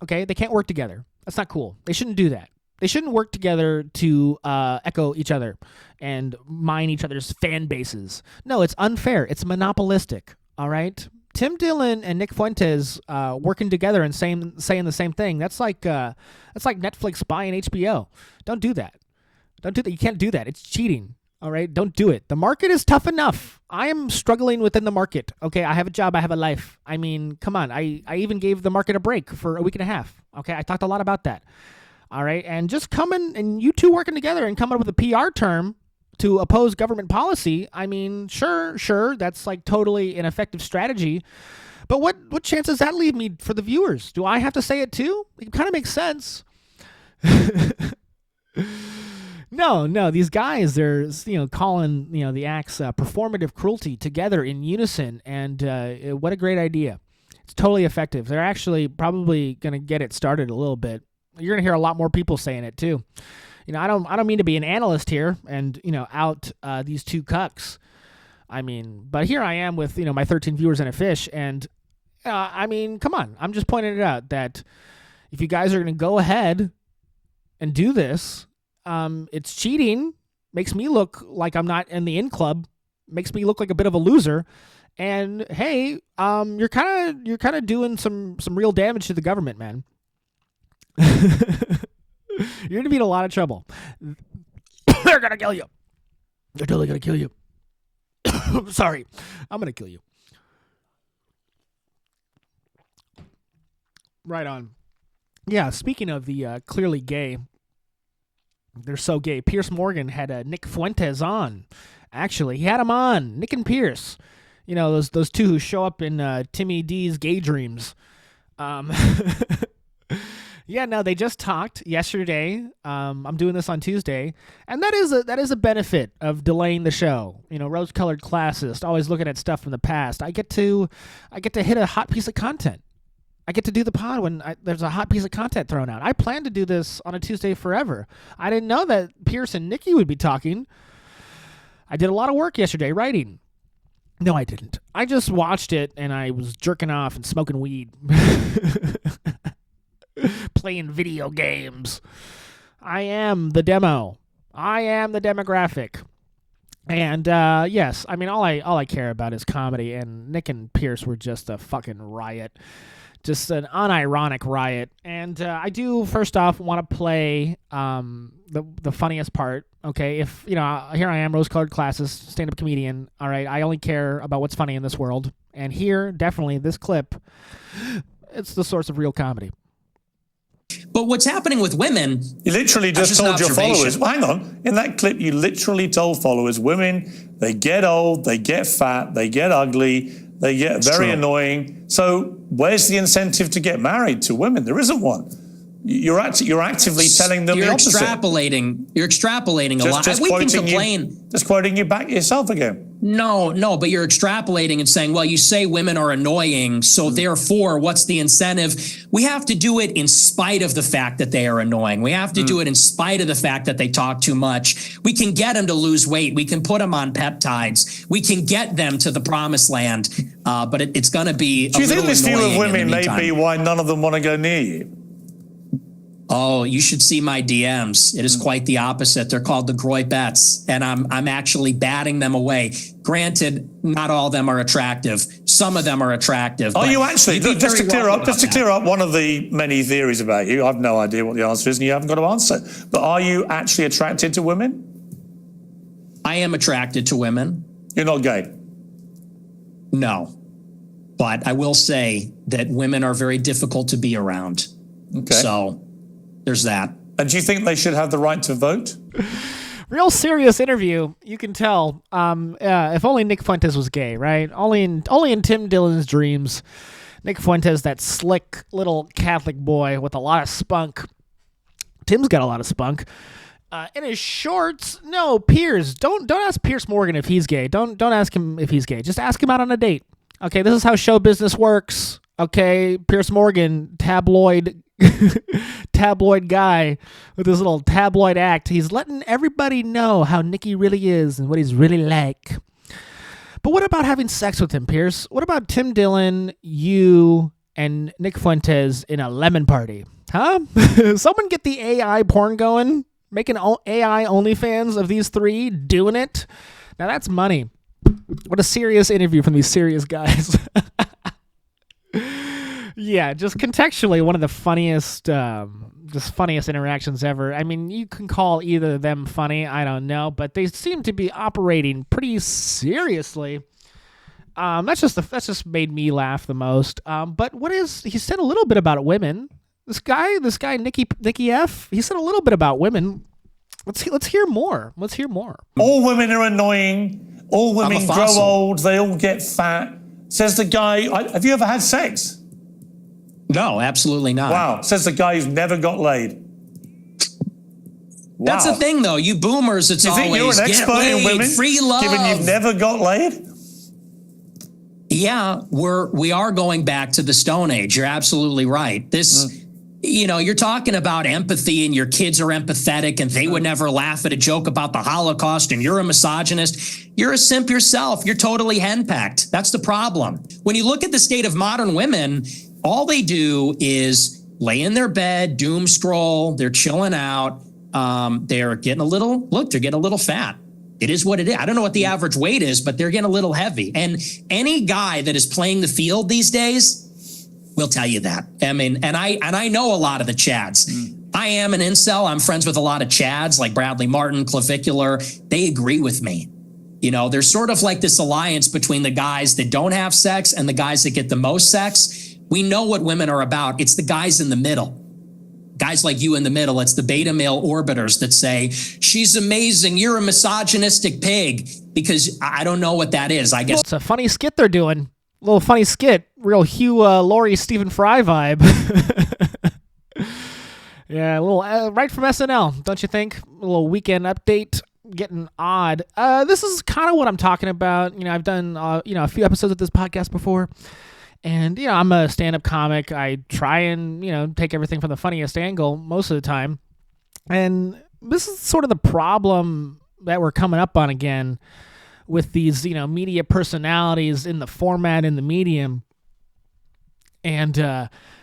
Speaker 1: Okay? They can't work together. That's not cool. They shouldn't do that. They shouldn't work together to echo each other and mine each other's fan bases. No, it's unfair. It's monopolistic. All right? Tim Dillon and Nick Fuentes working together and saying the same thing. That's like Netflix buying HBO. Don't do that. You can't do that. It's cheating. All right? Don't do it. The market is tough enough. I am struggling within the market. Okay? I have a job. I have a life. I mean, come on. I even gave the market a break for a week and a half. Okay? I talked a lot about that. All right? And just coming and you two working together and coming up with a PR term to oppose government policy, I mean, sure, that's like totally an effective strategy. But what chance does that leave me for the viewers? Do I have to say it too? It kind of makes sense. No, these guys, they're calling the acts performative cruelty together in unison, and what a great idea. It's totally effective. They're actually probably going to get it started a little bit. You're going to hear a lot more people saying it too. I don't mean to be an analyst here and, out these two cucks. I mean, but here I am with, my 13 viewers and a fish. And, I mean, come on. I'm just pointing it out that if you guys are going to go ahead and do this, it's cheating. Makes me look like I'm not in the in club. Makes me look like a bit of a loser. And, hey, you're kind of doing some real damage to the government, man. You're going to be in a lot of trouble. They're going to kill you. They're totally going to kill you. Sorry. I'm going to kill you. Right on. Yeah, speaking of the clearly gay, they're so gay. Pierce Morgan had Nick Fuentes on. Actually, he had him on. Nick and Pierce. Those two who show up in Timmy D's gay dreams. Yeah, no, they just talked yesterday. I'm doing this on Tuesday, and that is a benefit of delaying the show. Rose-colored classist, always looking at stuff from the past. I get to hit a hot piece of content. I get to do the pod when there's a hot piece of content thrown out. I plan to do this on a Tuesday forever. I didn't know that Pierce and Nicky would be talking. I did a lot of work yesterday writing. No, I didn't. I just watched it, and I was jerking off and smoking weed. Playing video games. I am the demo. I am the demographic. And yes, I mean all I care about is comedy, and Nick and Pierce were just a fucking riot. Just an unironic riot. And I do first off want to play the funniest part. Okay, if here I am, rose-colored classist, stand-up comedian. All right, I only care about what's funny in this world, and here, definitely, this clip, it's the source of real comedy.
Speaker 4: But what's happening with women?
Speaker 5: You literally just told your followers. Well, hang on. In that clip, you literally told followers, women, they get old, they get fat, they get ugly, they get very annoying. So where's the incentive to get married to women? There isn't one. You're actively telling them the opposite.
Speaker 4: You're extrapolating a lot.
Speaker 5: We can complain. Just quoting you back yourself again.
Speaker 4: No, but you're extrapolating and saying, well, you say women are annoying, so therefore, what's the incentive? We have to do it in spite of the fact that they are annoying. We have to do it in spite of the fact that they talk too much. We can get them to lose weight. We can put them on peptides. We can get them to the promised land, but it's going to be
Speaker 5: Do you think this view of women may be why none of them want to go near you?
Speaker 4: Oh, you should see my DMs. It is quite the opposite. They're called the Groy-bets, and I'm actually batting them away. Granted, not all of them are attractive. Some of them are attractive.
Speaker 5: Are you actually? Just to clear up one of the many theories about you, I have no idea what the answer is, and you haven't got to answer. But are you actually attracted to women?
Speaker 4: I am attracted to women.
Speaker 5: You're not gay?
Speaker 4: No. But I will say that women are very difficult to be around.
Speaker 5: Okay.
Speaker 4: So there's that.
Speaker 5: And do you think they should have the right to vote?
Speaker 1: Real serious interview. You can tell. If only Nick Fuentes was gay, right? Only in Tim Dillon's dreams. Nick Fuentes, that slick little Catholic boy with a lot of spunk. Tim's got a lot of spunk. In his shorts, no, Pierce. Don't ask Pierce Morgan if he's gay. Don't ask him if he's gay. Just ask him out on a date. Okay, this is how show business works. Okay, Pierce Morgan, tabloid guy with this little tabloid act. He's letting everybody know how Nicky really is and what he's really like. But what about having sex with him, Pierce? What about Tim Dillon, you, and Nick Fuentes in a lemon party? Huh? Someone get the AI porn going? Making AI OnlyFans of these three doing it? Now that's money. What a serious interview from these serious guys. Yeah, just contextually, one of the funniest interactions ever. I mean, you can call either of them funny, I don't know, but they seem to be operating pretty seriously. That's just made me laugh the most. But he said a little bit about women. This guy, Nicky F, he said a little bit about women. Let's hear more.
Speaker 5: All women are annoying. All women grow old. They all get fat. Says the guy. Have you ever had sex?
Speaker 4: No, absolutely not.
Speaker 5: Wow. Says the guy who's never got laid. Wow.
Speaker 4: That's the thing, though. You boomers, it's always,
Speaker 5: you think you're an expert in women,
Speaker 4: free love.
Speaker 5: Given you've never got laid?
Speaker 4: Yeah, we are going back to the Stone Age. You're absolutely right. You're talking about empathy, and your kids are empathetic, and they would never laugh at a joke about the Holocaust, and you're a misogynist. You're a simp yourself. You're totally henpecked. That's the problem. When you look at the state of modern women, all they do is lay in their bed, doom scroll. They're chilling out. They're getting a little fat. It is what it is. I don't know what the average weight is, but they're getting a little heavy. And any guy that is playing the field these days will tell you that. I mean, and I know a lot of the Chads. I am an incel. I'm friends with a lot of Chads like Bradley Martin, Clavicular. They agree with me. There's sort of like this alliance between the guys that don't have sex and the guys that get the most sex. We know what women are about. It's the guys in the middle. Guys like you in the middle. It's the beta male orbiters that say, she's amazing. You're a misogynistic pig. Because I don't know what that is, I guess.
Speaker 1: It's a funny skit they're doing. A little funny skit. Real Hugh Laurie, Stephen Fry vibe. Yeah, a little right from SNL, don't you think? A little weekend update. Getting odd. This is kind of what I'm talking about. I've done a few episodes of this podcast before. And, I'm a stand-up comic. I try and, take everything from the funniest angle most of the time. And this is sort of the problem that we're coming up on again with these, media personalities in the format, in the medium. And,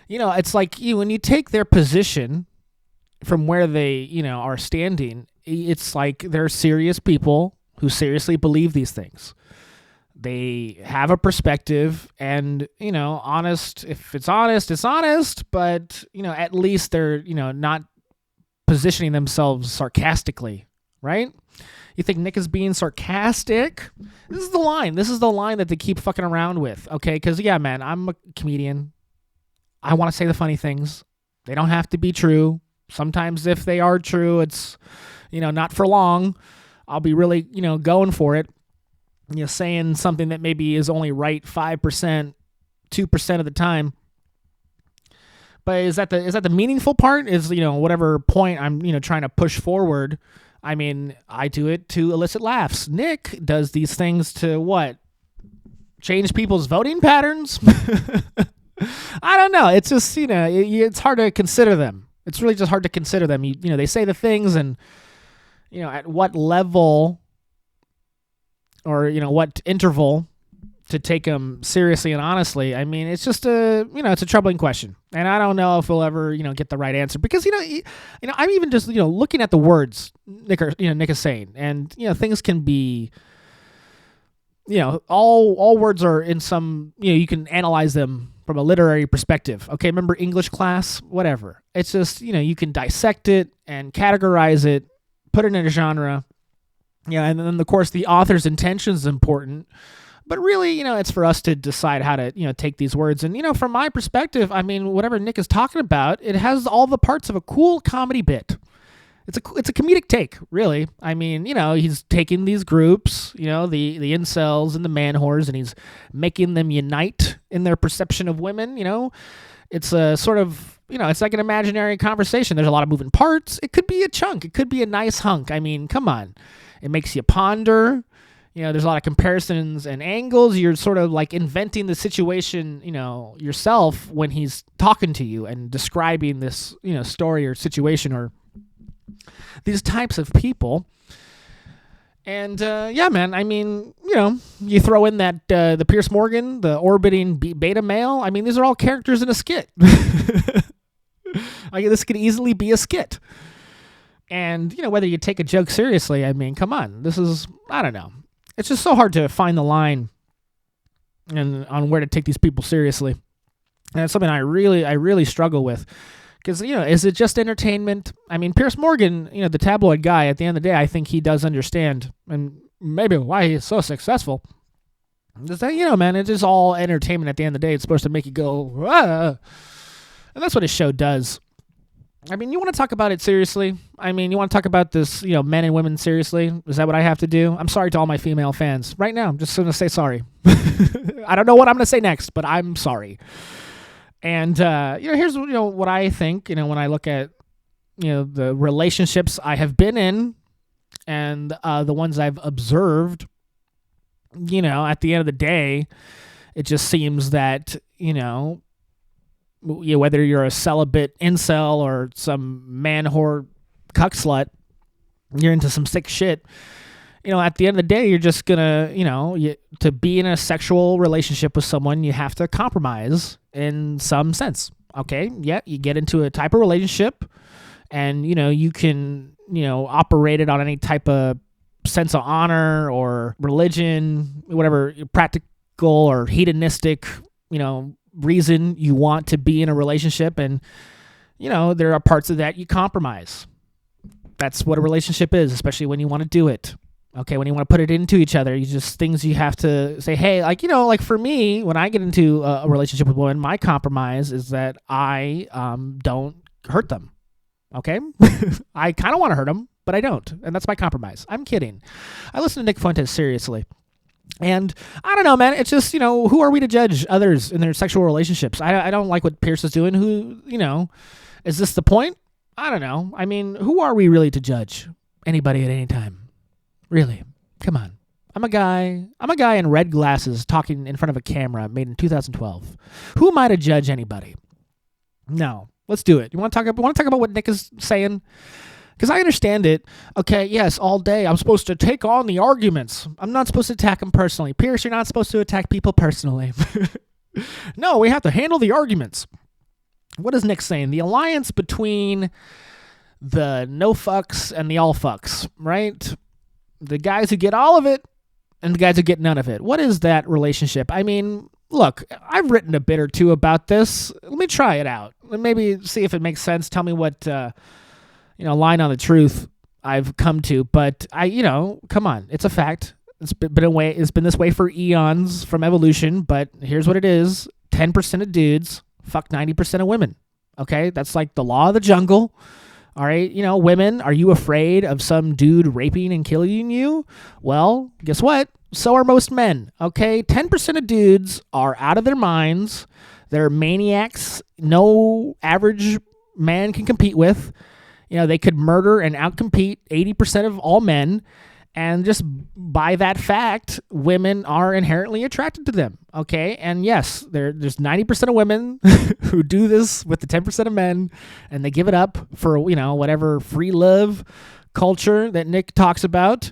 Speaker 1: it's like when you take their position from where they, are standing, it's like they're serious people who seriously believe these things. They have a perspective, and, honest, if it's honest, it's honest, but, at least they're, not positioning themselves sarcastically, right? You think Nick is being sarcastic? This is the line. This is the line that they keep fucking around with, okay? Because, yeah, man, I'm a comedian. I want to say the funny things. They don't have to be true. Sometimes if they are true, it's, not for long. I'll be really, going for it. Saying something that maybe is only right 5%, 2% of the time. But is that the meaningful part? Is, whatever point I'm, trying to push forward. I mean, I do it to elicit laughs. Nick does these things to what? Change people's voting patterns? I don't know. It's just, it's hard to consider them. It's really just hard to consider them. They say the things, and, at what level or, what interval to take them seriously and honestly. I mean, it's just it's a troubling question. And I don't know if we'll ever, get the right answer, because, I'm even just, looking at the words Nick is saying, and, things can be, all words are in some, you can analyze them from a literary perspective. Okay. Remember English class, whatever. It's just, you can dissect it and categorize it, put it in a genre. Yeah, and then, of course, the author's intention is important. But really, it's for us to decide how to, take these words. And, from my perspective, I mean, whatever Nick is talking about, it has all the parts of a cool comedy bit. It's a comedic take, really. I mean, he's taking these groups, the incels and the man whores, and he's making them unite in their perception of women, It's a sort of, it's like an imaginary conversation. There's a lot of moving parts. It could be a chunk. It could be a nice hunk. I mean, come on. It makes you ponder. There's a lot of comparisons and angles. You're sort of like inventing the situation, yourself when he's talking to you and describing this, story or situation or these types of people. And, yeah, man, I mean, you throw in that, the Pierce Morgan, the orbiting beta male. I mean, these are all characters in a skit. This could easily be a skit. And, whether you take a joke seriously, I mean, come on. This is, I don't know. It's just so hard to find the line and on where to take these people seriously. And it's something I really struggle with. Because, is it just entertainment? I mean, Pierce Morgan, the tabloid guy, at the end of the day, I think he does understand, and maybe why he's so successful. Is that, man, it's just all entertainment at the end of the day. It's supposed to make you go, ah. And that's what his show does. I mean, you want to talk about it seriously? I mean, you want to talk about this, men and women seriously? Is that what I have to do? I'm sorry to all my female fans. Right now, I'm just going to say sorry. I don't know what I'm going to say next, but I'm sorry. And, here's, what I think, when I look at, the relationships I have been in and the ones I've observed, at the end of the day, it just seems that, whether you're a celibate incel or some man whore cuck slut, you're into some sick shit. At the end of the day, you're just gonna, to be in a sexual relationship with someone, you have to compromise in some sense. Okay, yeah, you get into a type of relationship, and you can, operate it on any type of sense of honor or religion, whatever practical or hedonistic, reason you want to be in a relationship, and there are parts of that you compromise. That's what a relationship is, especially when you want to do it. Okay, when you want to put it into each other, you just things you have to say, hey, like for me, when I get into a relationship with a woman, my compromise is that I don't hurt them. Okay, I kind of want to hurt them, but I don't, and that's my compromise. I'm kidding. I listen to Nick Fuentes seriously. And I don't know, man. It's just, who are we to judge others in their sexual relationships? I don't like what Pierce is doing. Is this the point? I don't know. I mean, who are we really to judge anybody at any time? Really? Come on. I'm a guy in red glasses talking in front of a camera made in 2012. Who am I to judge anybody? No. Let's do it. You want to talk about what Nick is saying? Because I understand it. Okay, yes, all day I'm supposed to take on the arguments. I'm not supposed to attack them personally. Pierce, you're not supposed to attack people personally. No, we have to handle the arguments. What is Nick saying? The alliance between the no fucks and the all fucks, right? The guys who get all of it and the guys who get none of it. What is that relationship? I mean, look, I've written a bit or two about this. Let me try it out. Maybe see if it makes sense. Tell me what, line on the truth I've come to. But come on. It's a fact. It's been this way for eons from evolution. But here's what it is. 10% of dudes fuck 90% of women. Okay? That's like the law of the jungle. All right, women, are you afraid of some dude raping and killing you? Well, guess what? So are most men, okay? 10% of dudes are out of their minds. They're maniacs no average man can compete with. They could murder and outcompete 80% of all men. And just by that fact, women are inherently attracted to them, okay? And yes, there's 90% of women who do this with the 10% of men, and they give it up for, whatever free love culture that Nick talks about,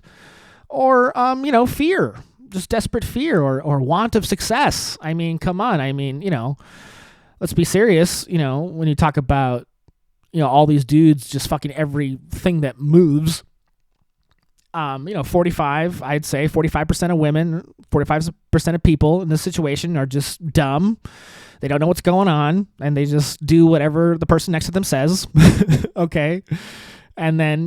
Speaker 1: or, fear, just desperate fear or want of success. I mean, come on. I mean, let's be serious, when you talk about, all these dudes just fucking everything that moves. 45, I'd say 45% of women, 45% of people in this situation are just dumb. They don't know what's going on, and they just do whatever the person next to them says. Okay. And then,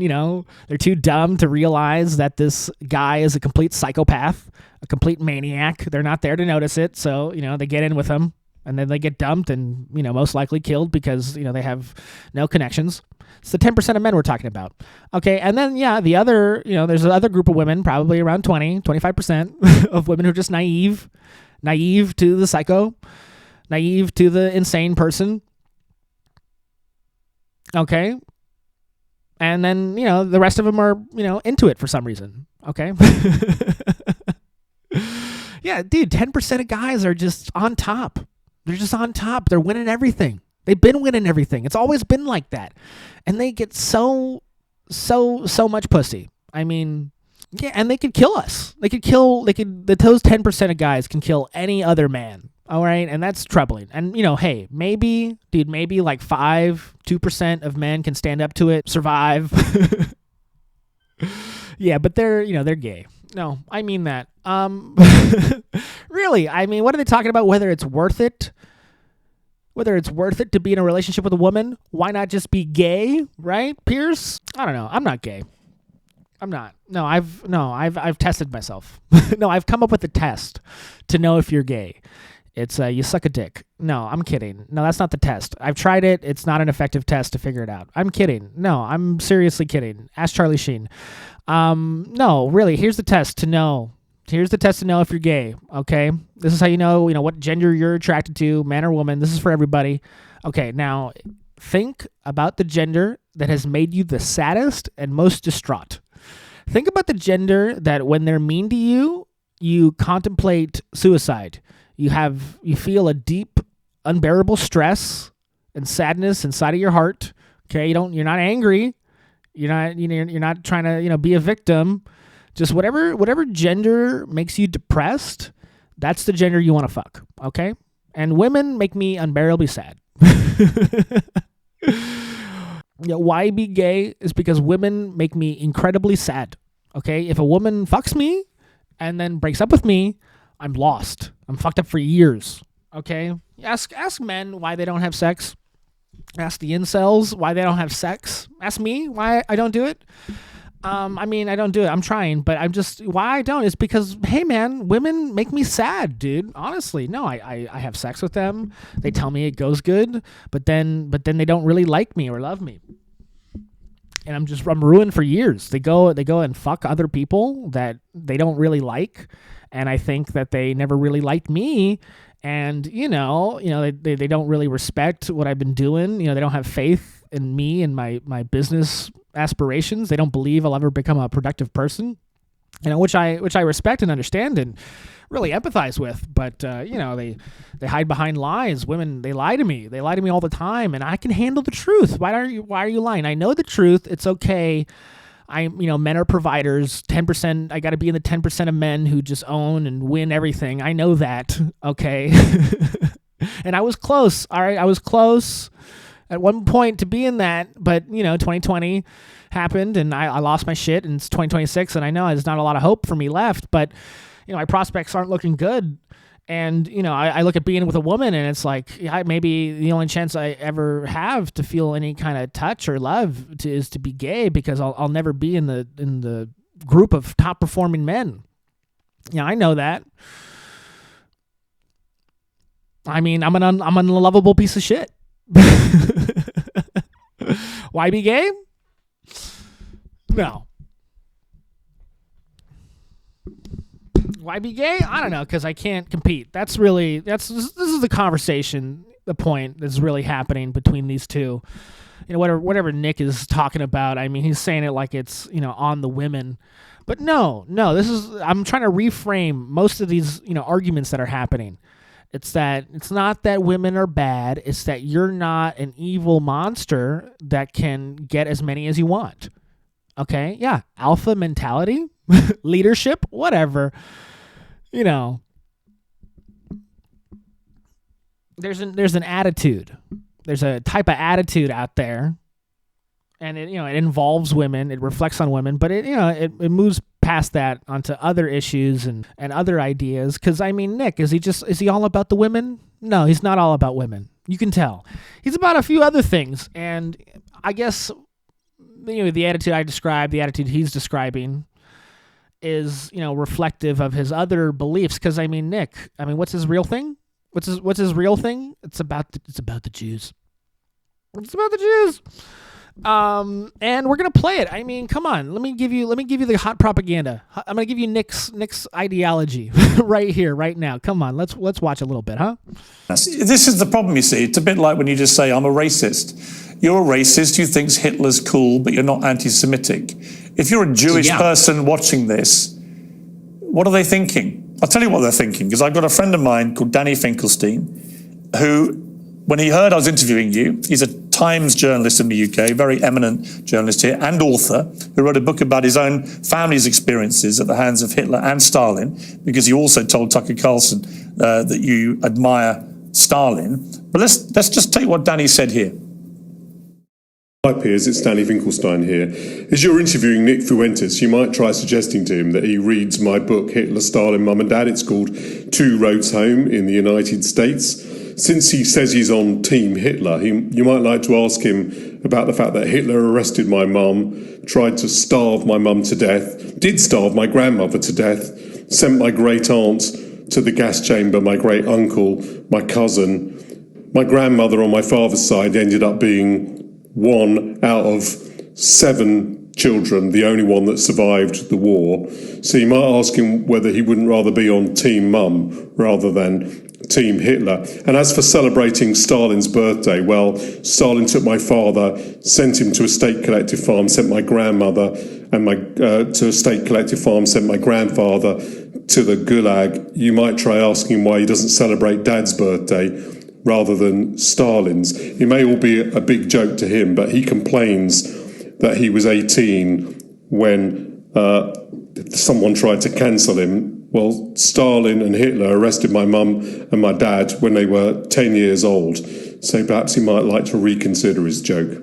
Speaker 1: they're too dumb to realize that this guy is a complete psychopath, a complete maniac. They're not there to notice it. So, they get in with him, and then they get dumped and, most likely killed because, they have no connections. It's the 10% of men we're talking about. Okay, and then, the other, there's another group of women, probably around 25% of women who are just naive to the psycho, naive to the insane person. Okay. And then, the rest of them are, into it for some reason. Okay. Yeah, dude, 10% of guys are just on top. They're just on top. They're winning everything. They've been winning everything. It's always been like that. And they get so much pussy. I mean, yeah, and they could kill us. Those 10% of guys can kill any other man. All right. And that's troubling. And, hey, maybe like 2% of men can stand up to it, survive. Yeah, but they're gay. No, I mean that. Really, I mean, what are they talking about? Whether it's worth it to be in a relationship with a woman? Why not just be gay, right, Pierce? I don't know. I'm not gay. I'm not. No, I've tested myself. No, I've come up with a test to know if you're gay. It's you suck a dick. No, I'm kidding. No, that's not the test. I've tried it. It's not an effective test to figure it out. I'm kidding. No, I'm seriously kidding. Ask Charlie Sheen. No, really, here's the test to know. Here's the test to know if you're gay, okay? This is how you know what gender you're attracted to, man or woman. This is for everybody. Okay, now think about the gender that has made you the saddest and most distraught. Think about the gender that when they're mean to you, you contemplate suicide. You feel a deep, unbearable stress and sadness inside of your heart. Okay, you're not angry. You're not trying to, be a victim. Just whatever gender makes you depressed, that's the gender you want to fuck, okay? And women make me unbearably sad. Why be gay is because women make me incredibly sad, okay? If a woman fucks me and then breaks up with me, I'm lost. I'm fucked up for years, okay? Ask men why they don't have sex. Ask the incels why they don't have sex. Ask me why I don't do it. I mean, I don't do it. I'm trying, but why I don't is because, hey man, women make me sad, dude. Honestly, no, I have sex with them. They tell me it goes good, but then they don't really like me or love me. And I'm ruined for years. They go and fuck other people that they don't really like. And I think that they never really liked me. And, they don't really respect what I've been doing. They don't have faith in me and my business aspirations. They don't believe I'll ever become a productive person, which I respect and understand and really empathize with. But, they hide behind lies. Women, they lie to me. They lie to me all the time, and I can handle the truth. Why are you lying? I know the truth. It's okay. Men are providers. 10%, I got to be in the 10% of men who just own and win everything. I know that, okay? And I was close, all right? I was close. at one point to be in that, but 2020 happened and I lost my shit, and it's 2026, and I know there's not a lot of hope for me left, but my prospects aren't looking good. And I look at being with a woman, and it's like maybe the only chance I ever have to feel any kind of touch or love is to be gay, because I'll never be in the group of top performing men. I know that. I mean, I'm an unlovable piece of shit. Why be gay? No. Why be gay? I don't know, because I can't compete. This is the conversation, the point that's really happening between these two. Whatever Nick is talking about, I mean, he's saying it like it's, on the women. But no, I'm trying to reframe most of these, arguments that are happening. It's that it's not that women are bad. It's that you're not an evil monster that can get as many as you want. Okay? Yeah. Alpha mentality, leadership, whatever. There's an attitude. There's a type of attitude out there. And it involves women, it reflects on women, but it moves past that onto other issues and other ideas. Because I mean, Nick, is he all about the women? No, he's not all about women. You can tell. He's about a few other things, and I guess the attitude I described, the attitude he's describing, is reflective of his other beliefs. Because I mean, Nick, what's his real thing? What's his real thing? It's about the Jews. It's about the Jews. And we're gonna play it. I mean, come on. Let me give you the hot propaganda. I'm gonna give you Nick's ideology right here, right now. Come on, let's watch a little bit, huh?
Speaker 5: This is the problem, you see. It's a bit like when you just say, I'm a racist. You're a racist who thinks Hitler's cool, but you're not anti-Semitic. If you're a Jewish person watching this, what are they thinking? I'll tell you what they're thinking, because I've got a friend of mine called Danny Finkelstein, who, when he heard I was interviewing you, he's a Times journalist in the UK, very eminent journalist here, and author, who wrote a book about his own family's experiences at the hands of Hitler and Stalin, because he also told Tucker Carlson that you admire Stalin. But let's just take what Danny said here.
Speaker 6: Hi Piers, it's Danny Finkelstein here. As you're interviewing Nick Fuentes, you might try suggesting to him that he reads my book, Hitler, Stalin, Mum and Dad. It's called Two Roads Home in the United States. Since he says he's on Team Hitler, you might like to ask him about the fact that Hitler arrested my mum, tried to starve my mum to death, did starve my grandmother to death, sent my great aunt to the gas chamber, my great uncle, my cousin. My grandmother on my father's side ended up being one out of 7 children, the only one that survived the war. So you might ask him whether he wouldn't rather be on Team Mum rather than Team Hitler. And as for celebrating Stalin's birthday, well, Stalin took my father, sent him to a state collective farm, sent my grandmother and to a state collective farm, sent my grandfather to the Gulag. You might try asking why he doesn't celebrate Dad's birthday rather than Stalin's. It may all be a big joke to him, but he complains that he was 18 when someone tried to cancel him. Well, Stalin and Hitler arrested my mum and my dad when they were 10 years old. So perhaps he might like to reconsider his joke.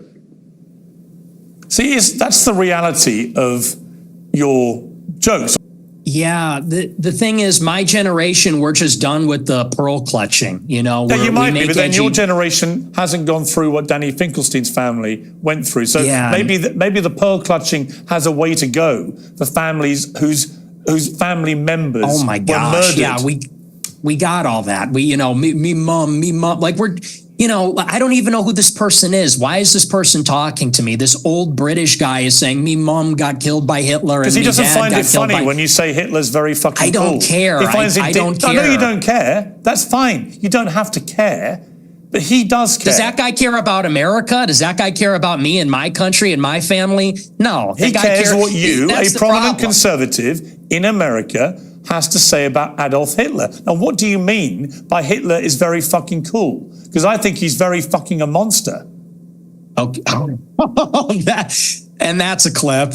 Speaker 5: See, that's the reality of your jokes.
Speaker 4: Yeah, the thing is, my generation, we're just done with the pearl clutching. You might
Speaker 5: be, but then your generation hasn't gone through what Danny Finkelstein's family went through. So maybe the pearl clutching has a way to go for families whose family members
Speaker 4: oh my gosh,
Speaker 5: were murdered.
Speaker 4: Yeah, we got all that. Me mom, like we're. I don't even know who this person is. Why is this person talking to me? This old British guy is saying me mom got killed by Hitler.
Speaker 5: Because he doesn't find it funny when you say Hitler's very fucking cool.
Speaker 4: I don't care. I don't care.
Speaker 5: I know you don't care. That's fine. You don't have to care. But he does care.
Speaker 4: Does that guy care about America? Does that guy care about me and my country and my family? No.
Speaker 5: He cares what you, a prominent conservative in America, has to say about Adolf Hitler. Now, what do you mean by Hitler is very fucking cool? Because I think he's very fucking a monster.
Speaker 4: Okay. That's a clip.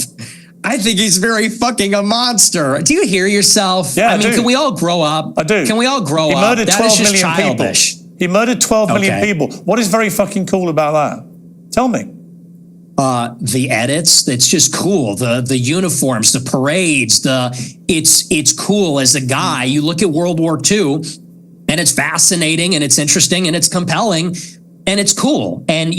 Speaker 4: I think he's very fucking a monster. Do you hear yourself?
Speaker 5: Yeah, I mean,
Speaker 4: can we all grow up?
Speaker 5: I do.
Speaker 4: Can we all grow up?
Speaker 5: He murdered 12 million
Speaker 4: childish.
Speaker 5: people. He murdered 12 million
Speaker 4: Okay.
Speaker 5: people. What is very fucking cool about that? Tell me.
Speaker 4: The edits, it's just cool. The uniforms, the parades, it's cool as a guy. You look at World War II and it's fascinating and it's interesting and it's compelling and it's cool. And,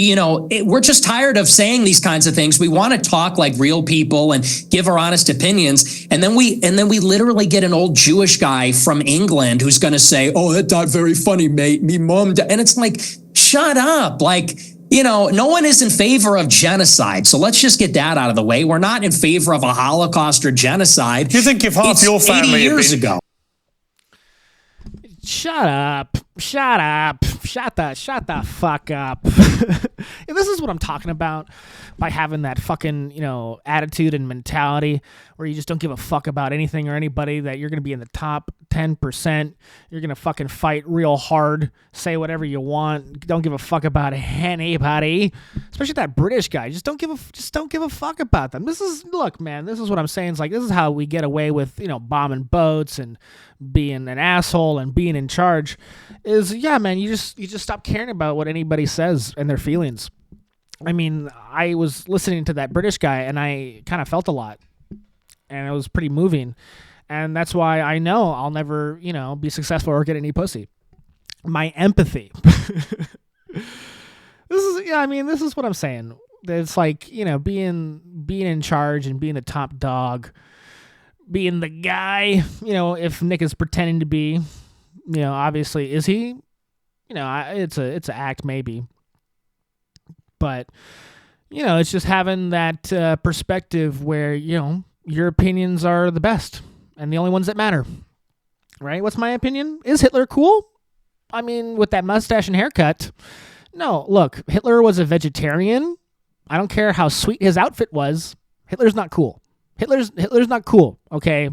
Speaker 4: we're just tired of saying these kinds of things. We want to talk like real people and give our honest opinions. And then we literally get an old Jewish guy from England who's going to say, oh, that's not very funny, mate. Me mom. And it's like, shut up. Like, no one is in favor of genocide. So let's just get that out of the way. We're not in favor of a Holocaust or genocide.
Speaker 5: Do you think if half your family
Speaker 4: 80 years
Speaker 5: had been,
Speaker 4: ago?
Speaker 1: Shut up. Shut the fuck up. And this is what I'm talking about by having that fucking, attitude and mentality where you just don't give a fuck about anything or anybody, that you're going to be in the top 10%. You're going to fucking fight real hard, say whatever you want. Don't give a fuck about anybody, especially that British guy. Just don't give a fuck about them. Look, man, this is what I'm saying. It's like, this is how we get away with, bombing boats and being an asshole and being in charge is, yeah, man, you just stop caring about what anybody says and their feelings. I mean, I was listening to that British guy and I kind of felt a lot, and it was pretty moving. And that's why I know I'll never, be successful or get any pussy. My empathy. This is what I'm saying. It's like, being in charge and being the top dog, being the guy, if Nick is pretending to be, obviously, is he? It's an act maybe. But, it's just having that perspective where, your opinions are the best and the only ones that matter, right? What's my opinion? Is Hitler cool? I mean, with that mustache and haircut. No, look, Hitler was a vegetarian. I don't care how sweet his outfit was. Hitler's not cool. Hitler's not cool, okay?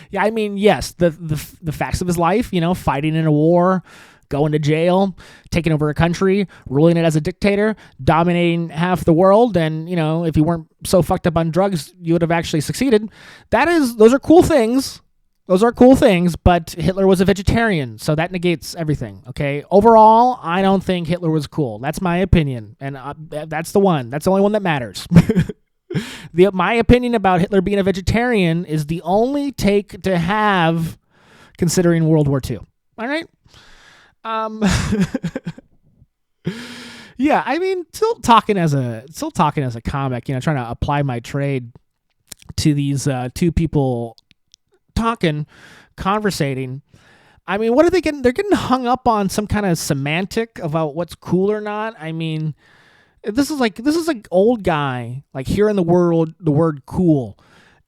Speaker 1: Yeah, I mean, yes, the facts of his life, fighting in a war, going to jail, taking over a country, ruling it as a dictator, dominating half the world, and, if you weren't so fucked up on drugs, you would have actually succeeded. Those are cool things. Those are cool things, but Hitler was a vegetarian, so that negates everything, okay? Overall, I don't think Hitler was cool. That's my opinion, and that's the one. That's the only one that matters. My opinion about Hitler being a vegetarian is the only take to have considering World War II. All right? Yeah, I mean, still talking as a comic, trying to apply my trade to these two people conversating. I mean, what are they getting? They're getting hung up on some kind of semantic about what's cool or not. I mean, this is like old guy like hearing the word cool,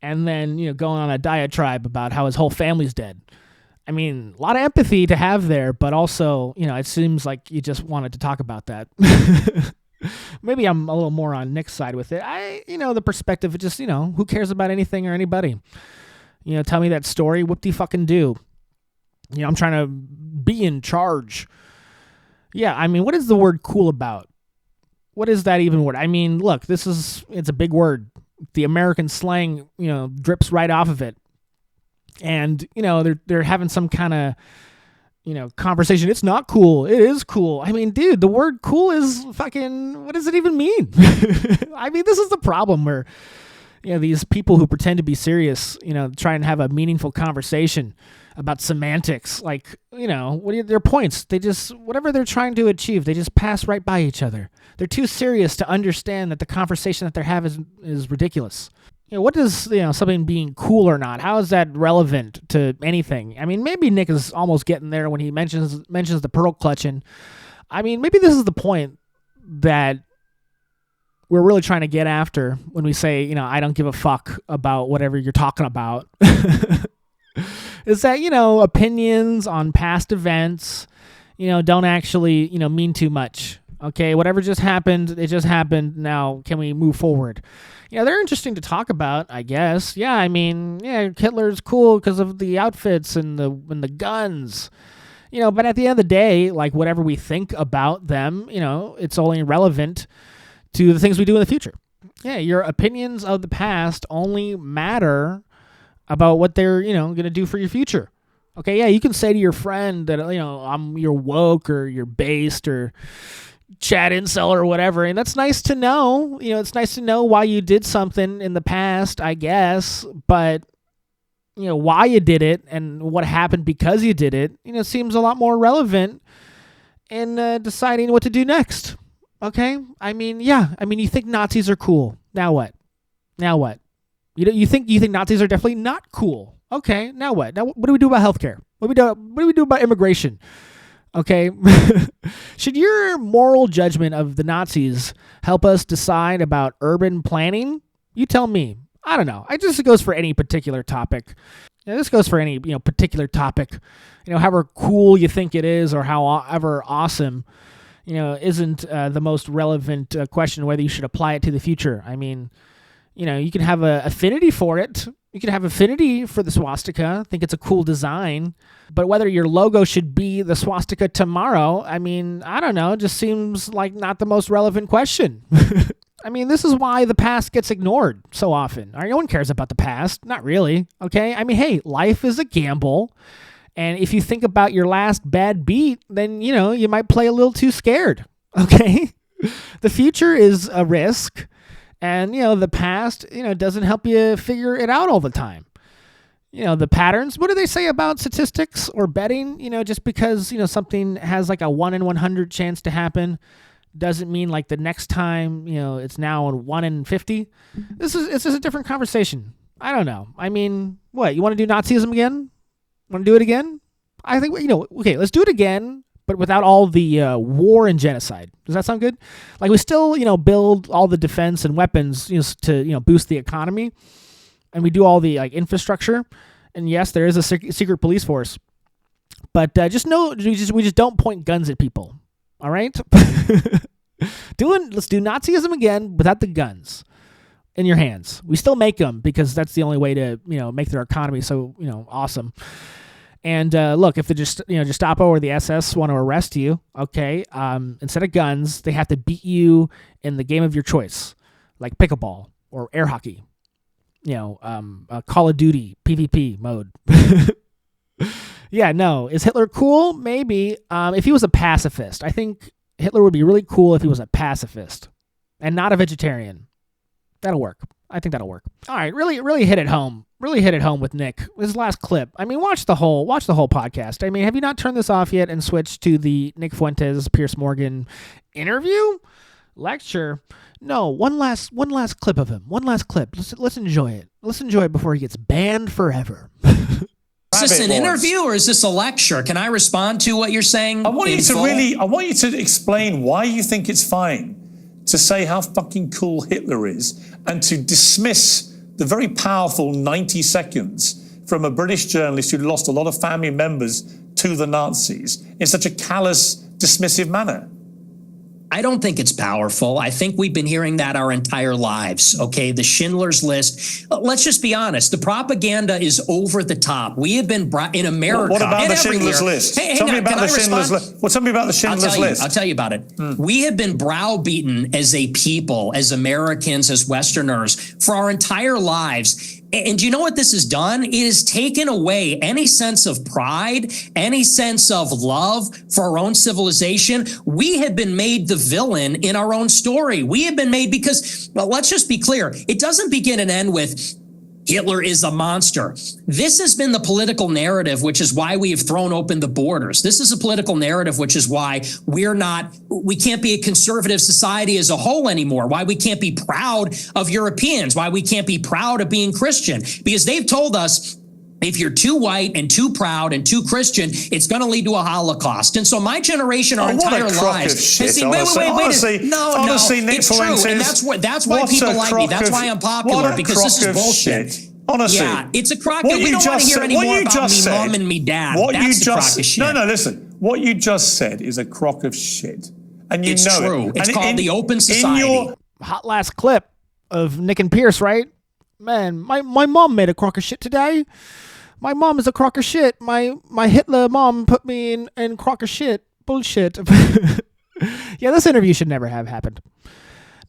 Speaker 1: and then going on a diatribe about how his whole family's dead. I mean, a lot of empathy to have there, but also it seems like you just wanted to talk about that. Maybe I'm a little more on Nick's side with it. The perspective of just who cares about anything or anybody. Tell me that story. Whoop-de-fucking-do. I'm trying to be in charge. Yeah, I mean, what is the word cool about? What is that even word? I mean, look, it's a big word. The American slang, drips right off of it. And, they're having some kind of, conversation. It's not cool. It is cool. I mean, dude, the word cool is fucking, what does it even mean? I mean, this is the problem where, these people who pretend to be serious, try and have a meaningful conversation about semantics. Like, what are their points? They just, whatever they're trying to achieve, they just pass right by each other. They're too serious to understand that the conversation that they're having is ridiculous. What does, something being cool or not, how is that relevant to anything? I mean, maybe Nick is almost getting there when he mentions the pearl clutching. I mean, maybe this is the point that we're really trying to get after when we say, I don't give a fuck about whatever you're talking about. Is that, opinions on past events, don't actually, mean too much. Okay, whatever just happened, it just happened. Now, can we move forward? They're interesting to talk about, I guess. Yeah, I mean, Hitler's cool because of the outfits and the guns. But at the end of the day, like, whatever we think about them, it's only relevant to the things we do in the future. Yeah, your opinions of the past only matter about what they're, going to do for your future. Okay, yeah, you can say to your friend that, you're woke or you're based or chat incel or whatever, and that's nice to know. It's nice to know why you did something in the past, I guess, but why you did it and what happened because you did it, seems a lot more relevant in deciding what to do next. Okay? You think Nazis are cool. Now what? You think Nazis are definitely not cool. Okay, now what? Now what do we do about healthcare? What do we do about immigration? Okay? Should your moral judgment of the Nazis help us decide about urban planning? You tell me. I don't know. It just goes for any particular topic. This goes for any particular topic. However cool you think it is or however awesome, isn't the most relevant question whether you should apply it to the future. You can have an affinity for it. You can have affinity for the swastika, think it's a cool design, but whether your logo should be the swastika tomorrow, I don't know, it just seems like not the most relevant question. This is why the past gets ignored so often. No one cares about the past. Not really, okay? Hey, life is a gamble, and if you think about your last bad beat, then, you might play a little too scared, okay? The future is a risk. And, the past, doesn't help you figure it out all the time. The patterns, what do they say about statistics or betting? Just because, something has like a 1 in 100 chance to happen doesn't mean like the next time, it's now a 1 in 50. It's just a different conversation. I don't know. What, you want to do Nazism again? Want to do it again? I think, okay, let's do it again, but without all the war and genocide. Does that sound good? Like we still, build all the defense and weapons, to, boost the economy, and we do all the like infrastructure. And yes, there is a secret police force, but just know we just don't point guns at people. All right, let's do Nazism again without the guns in your hands. We still make them because that's the only way to make their economy so awesome. And look, if the Gestapo or the SS want to arrest you, okay, instead of guns, they have to beat you in the game of your choice, like pickleball or air hockey, Call of Duty PvP mode. Yeah, no. Is Hitler cool? Maybe. If he was a pacifist, I think Hitler would be really cool if he was a pacifist and not a vegetarian. That'll work. I think that'll work. All right, really hit it home. Really hit it home with Nick. His last clip. Watch the whole podcast. Have you not turned this off yet and switched to the Nick Fuentes, Pierce Morgan interview? Lecture? No, one last clip of him. One last clip. Let's enjoy it. Let's enjoy it before he gets banned forever.
Speaker 4: Is this an interview or is this a lecture? Can I respond to what you're saying?
Speaker 5: I want you to explain why you think it's fine to say how fucking cool Hitler is and to dismiss the very powerful 90 seconds from a British journalist who lost a lot of family members to the Nazis in such a callous, dismissive manner.
Speaker 4: I don't think it's powerful. I think we've been hearing that our entire lives. Okay, the Schindler's List. Let's just be honest. The propaganda is over the top. We have been brought in America.
Speaker 5: What about the Schindler's List? Tell me about the Schindler's List. Well, tell me about the Schindler's List.
Speaker 4: I'll tell you about it. We have been browbeaten as a people, as Americans, as Westerners, for our entire lives. And do you know what this has done? It has taken away any sense of pride, any sense of love for our own civilization. We have been made the villain in our own story. We have been made because, well, let's just be clear. It doesn't begin and end with Hitler is a monster. This has been the political narrative, which is why we have thrown open the borders. This is a political narrative, which is why we can't be a conservative society as a whole anymore, why we can't be proud of Europeans, why we can't be proud of being Christian, because they've told us if you're too white and too proud and too Christian, it's going to lead to a Holocaust. And so my generation, our entire lives, has seen,
Speaker 5: honestly, Nick
Speaker 4: it's true. And that's why people like me. That's why I'm popular, because this is bullshit.
Speaker 5: Honestly,
Speaker 4: yeah, it's a crock. We don't want to hear any more about me mom and me dad. That's a crock of shit.
Speaker 5: No, listen. What you just said is a crock of shit. And you know
Speaker 4: it's true. It's called the open society.
Speaker 1: Hot last clip of Nick and Pierce, right? Man, my mom made a crock of shit today. My mom is a crock of shit. My Hitler mom put me in crock of shit. Bullshit. Yeah, this interview should never have happened.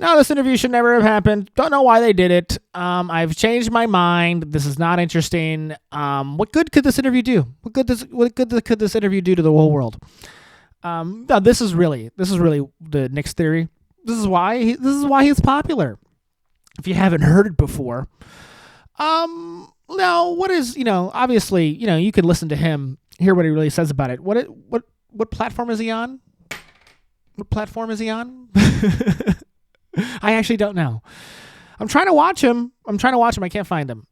Speaker 1: No, this interview should never have happened. Don't know why they did it. I've changed my mind. This is not interesting. What good could this interview do? What good could this interview do to the whole world? No, this is really the Nick's theory. This is why he's popular. If you haven't heard it before, now what is, obviously, you can listen to him, hear what he really says about it. What platform is he on? What platform is he on? I actually don't know. I'm trying to watch him. I can't find him.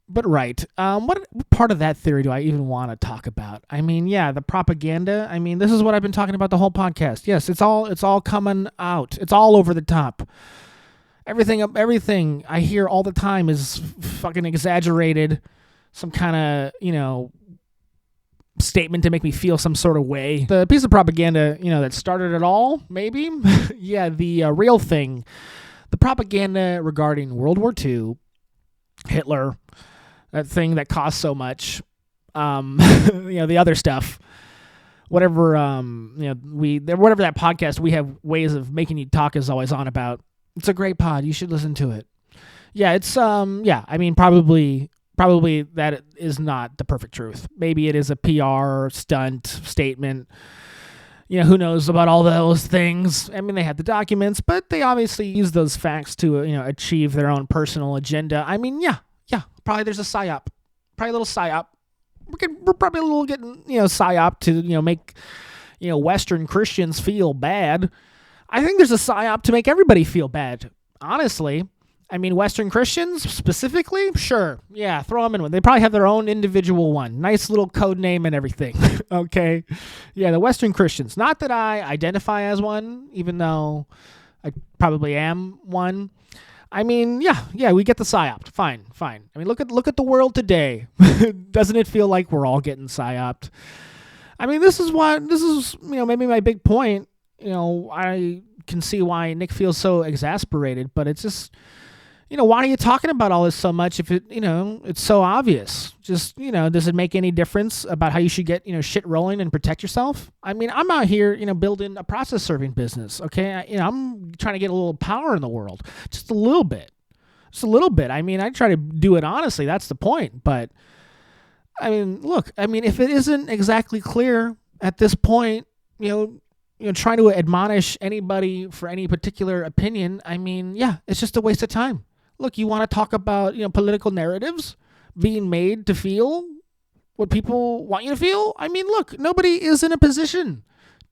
Speaker 1: But right. What part of that theory do I even want to talk about? I mean, yeah, the propaganda. I mean, this is what I've been talking about the whole podcast. Yes, it's all coming out. It's all over the top. Everything I hear all the time is fucking exaggerated. Some kind of, statement to make me feel some sort of way. The piece of propaganda, that started it all, maybe? Yeah, the real thing. The propaganda regarding World War II, Hitler, that thing that cost so much, the other stuff. Whatever, whatever that podcast we have ways of making you talk is always on about. It's a great pod. You should listen to it. Yeah, it's, I mean, probably that is not the perfect truth. Maybe it is a PR stunt statement. Who knows about all those things? I mean, they had the documents, but they obviously use those facts to, achieve their own personal agenda. I mean, yeah. Probably there's a psyop. Probably a little psyop. We're probably a little getting, psyop to, make, Western Christians feel bad. I think there's a psyop to make everybody feel bad, honestly. I mean, Western Christians specifically? Sure. Yeah, throw them in one. They probably have their own individual one. Nice little code name and everything. Okay? Yeah, the Western Christians. Not that I identify as one, even though I probably am one. I mean, yeah, we get the psyoped. Fine. I mean, look at the world today. Doesn't it feel like we're all getting psyoped? I mean, this is maybe my big point. I can see why Nick feels so exasperated, but it's just, why are you talking about all this so much if it, it's so obvious? Just, does it make any difference about how you should get, shit rolling and protect yourself? I mean, I'm out here, building a process serving business, okay? I'm trying to get a little power in the world, just a little bit. I mean, I try to do it honestly. That's the point. But, I mean, look, if it isn't exactly clear at this point, trying to admonish anybody for any particular opinion, I mean, yeah, it's just a waste of time. Look, you want to talk about, political narratives being made to feel what people want you to feel? I mean, look, nobody is in a position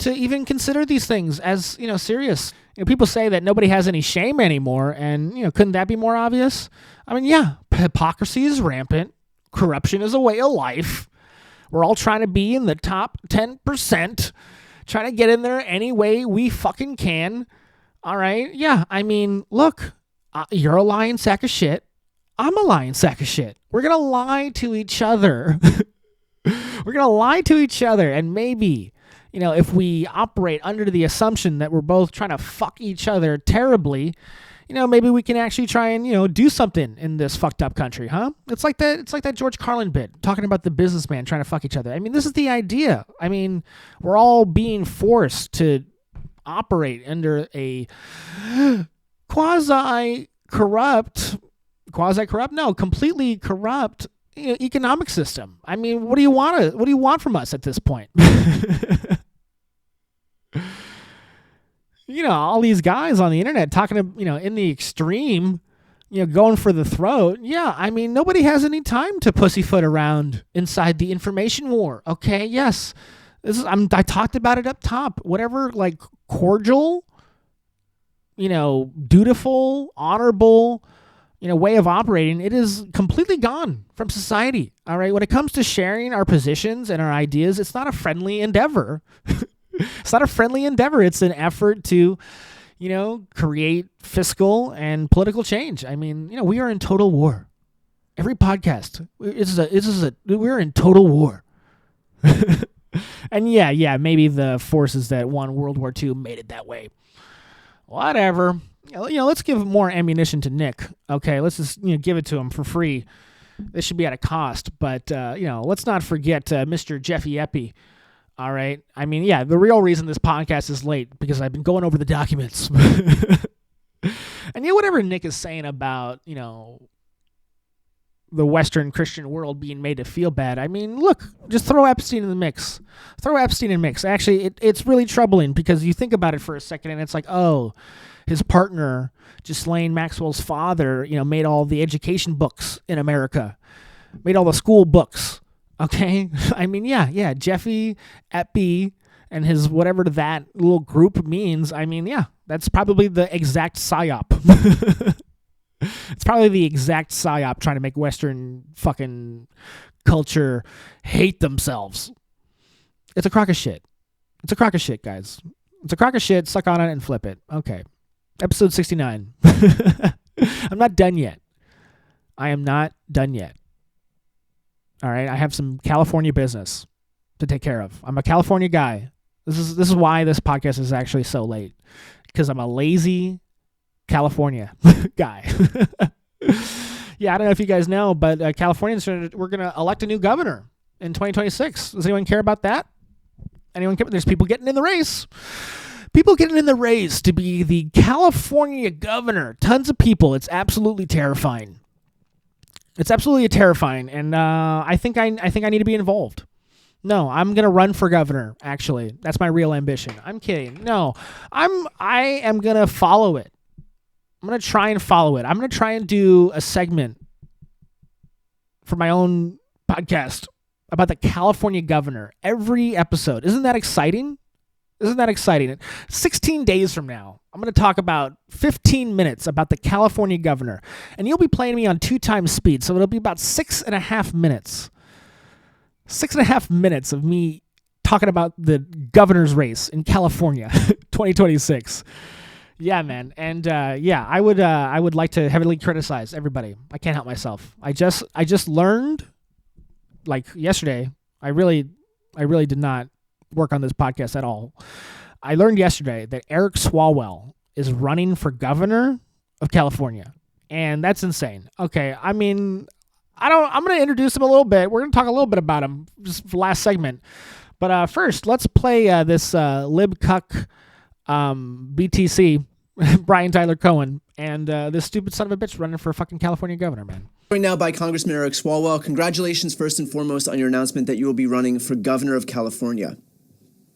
Speaker 1: to even consider these things as, serious. People say that nobody has any shame anymore, and, couldn't that be more obvious? I mean, yeah, hypocrisy is rampant. Corruption is a way of life. We're all trying to be in the top 10%. Trying to get in there any way we fucking can. All right? Yeah, I mean, look, you're a lying sack of shit. I'm a lying sack of shit. We're going to lie to each other. We're going to lie to each other. And maybe, if we operate under the assumption that we're both trying to fuck each other terribly, maybe we can actually try and, do something in this fucked up country, huh? It's like that George Carlin bit talking about the businessman trying to fuck each other. I mean, this is the idea. I mean, we're all being forced to operate under a completely corrupt economic system. I mean, what do you want from us at this point? All these guys on the internet talking to, in the extreme, going for the throat. Yeah, I mean, nobody has any time to pussyfoot around inside the information war. Okay, yes. I talked about it up top. Whatever, cordial, dutiful, honorable, way of operating, it is completely gone from society. All right. When it comes to sharing our positions and our ideas, it's not a friendly endeavor. It's not a friendly endeavor. It's an effort to, create fiscal and political change. I mean, we are in total war. Every podcast, we're in total war. And yeah, maybe the forces that won World War II made it that way. Whatever. Let's give more ammunition to Nick. Okay, let's just give it to him for free. This should be at a cost, but let's not forget Mr. Jeffy Epi. All right. I mean, yeah, the real reason this podcast is late because I've been going over the documents. And whatever Nick is saying about, the Western Christian world being made to feel bad. I mean, look, just throw Epstein in the mix. Throw Epstein in the mix. Actually, it's really troubling because you think about it for a second and it's like, oh, his partner, Ghislaine Maxwell's father, made all the education books in America, made all the school books. Okay. I mean, yeah. Jeffy Epstein and his whatever that little group means. I mean, yeah, that's probably the exact psyop. It's probably the exact psyop trying to make Western fucking culture hate themselves. It's a crock of shit. It's a crock of shit, guys. It's a crock of shit. Suck on it and flip it. Okay. Episode 69. I'm not done yet. I am not done yet. All right. I have some California business to take care of. I'm a California guy. This is why this podcast is actually so late. Because I'm a lazy California guy. Yeah, I don't know if you guys know, but Californians, we're going to elect a new governor in 2026. Does anyone care about that? Anyone care? There's people getting in the race. People getting in the race to be the California governor. Tons of people. It's absolutely terrifying. It's absolutely terrifying, and I think I need to be involved. No, I'm gonna run for governor. Actually, that's my real ambition. I'm kidding. No, I am gonna follow it. I'm going to try and follow it. I'm going to try and do a segment for my own podcast about the California governor every episode. Isn't that exciting? 16 days from now, I'm going to talk about 15 minutes about the California governor. And you'll be playing me on 2x speed. So it'll be about 6.5 minutes. 6.5 minutes of me talking about the governor's race in California, 2026. Yeah, man. And I would like to heavily criticize everybody. I can't help myself. I just learned, like yesterday, I really did not work on this podcast at all. I learned yesterday that Eric Swalwell is running for governor of California. And that's insane. Okay, I mean, I'm going to introduce him a little bit. We're going to talk a little bit about him just for the last segment. But first, let's play this libcuck BTC, Brian Tyler Cohen, and this stupid son of a bitch running for fucking California governor, man.
Speaker 7: Joined now by Congressman Eric Swalwell. Congratulations, first and foremost, on your announcement that you will be running for governor of California.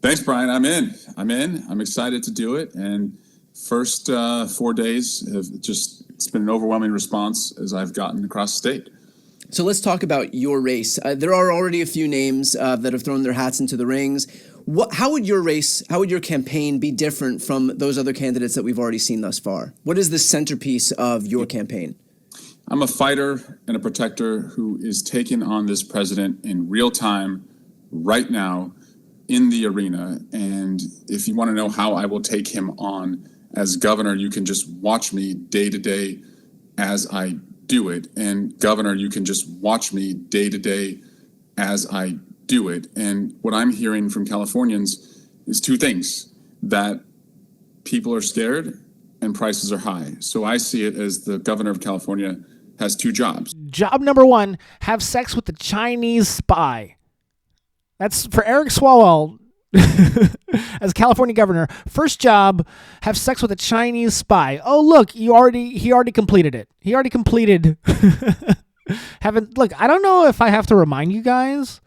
Speaker 8: Thanks, Brian. I'm in. I'm excited to do it. And first 4 days it's been an overwhelming response as I've gotten across the state.
Speaker 7: So let's talk about your race. There are already a few names that have thrown their hats into the rings. How would your campaign be different from those other candidates that we've already seen thus far? What is the centerpiece of your campaign?
Speaker 8: I'm a fighter and a protector who is taking on this president in real time, right now, in the arena. And if you want to know how I will take him on as governor, you can just watch me day to day as I do it. And governor, you can just watch me day to day as I do it. And what I'm hearing from Californians is two things: that people are scared and prices are high. So I see it as the governor of California has two jobs.
Speaker 1: Job number one, have sex with the Chinese spy. That's for Eric Swalwell as California governor. First job, have sex with a Chinese spy. Oh, look, he already completed it. He already completed. Look, I don't know if I have to remind you guys,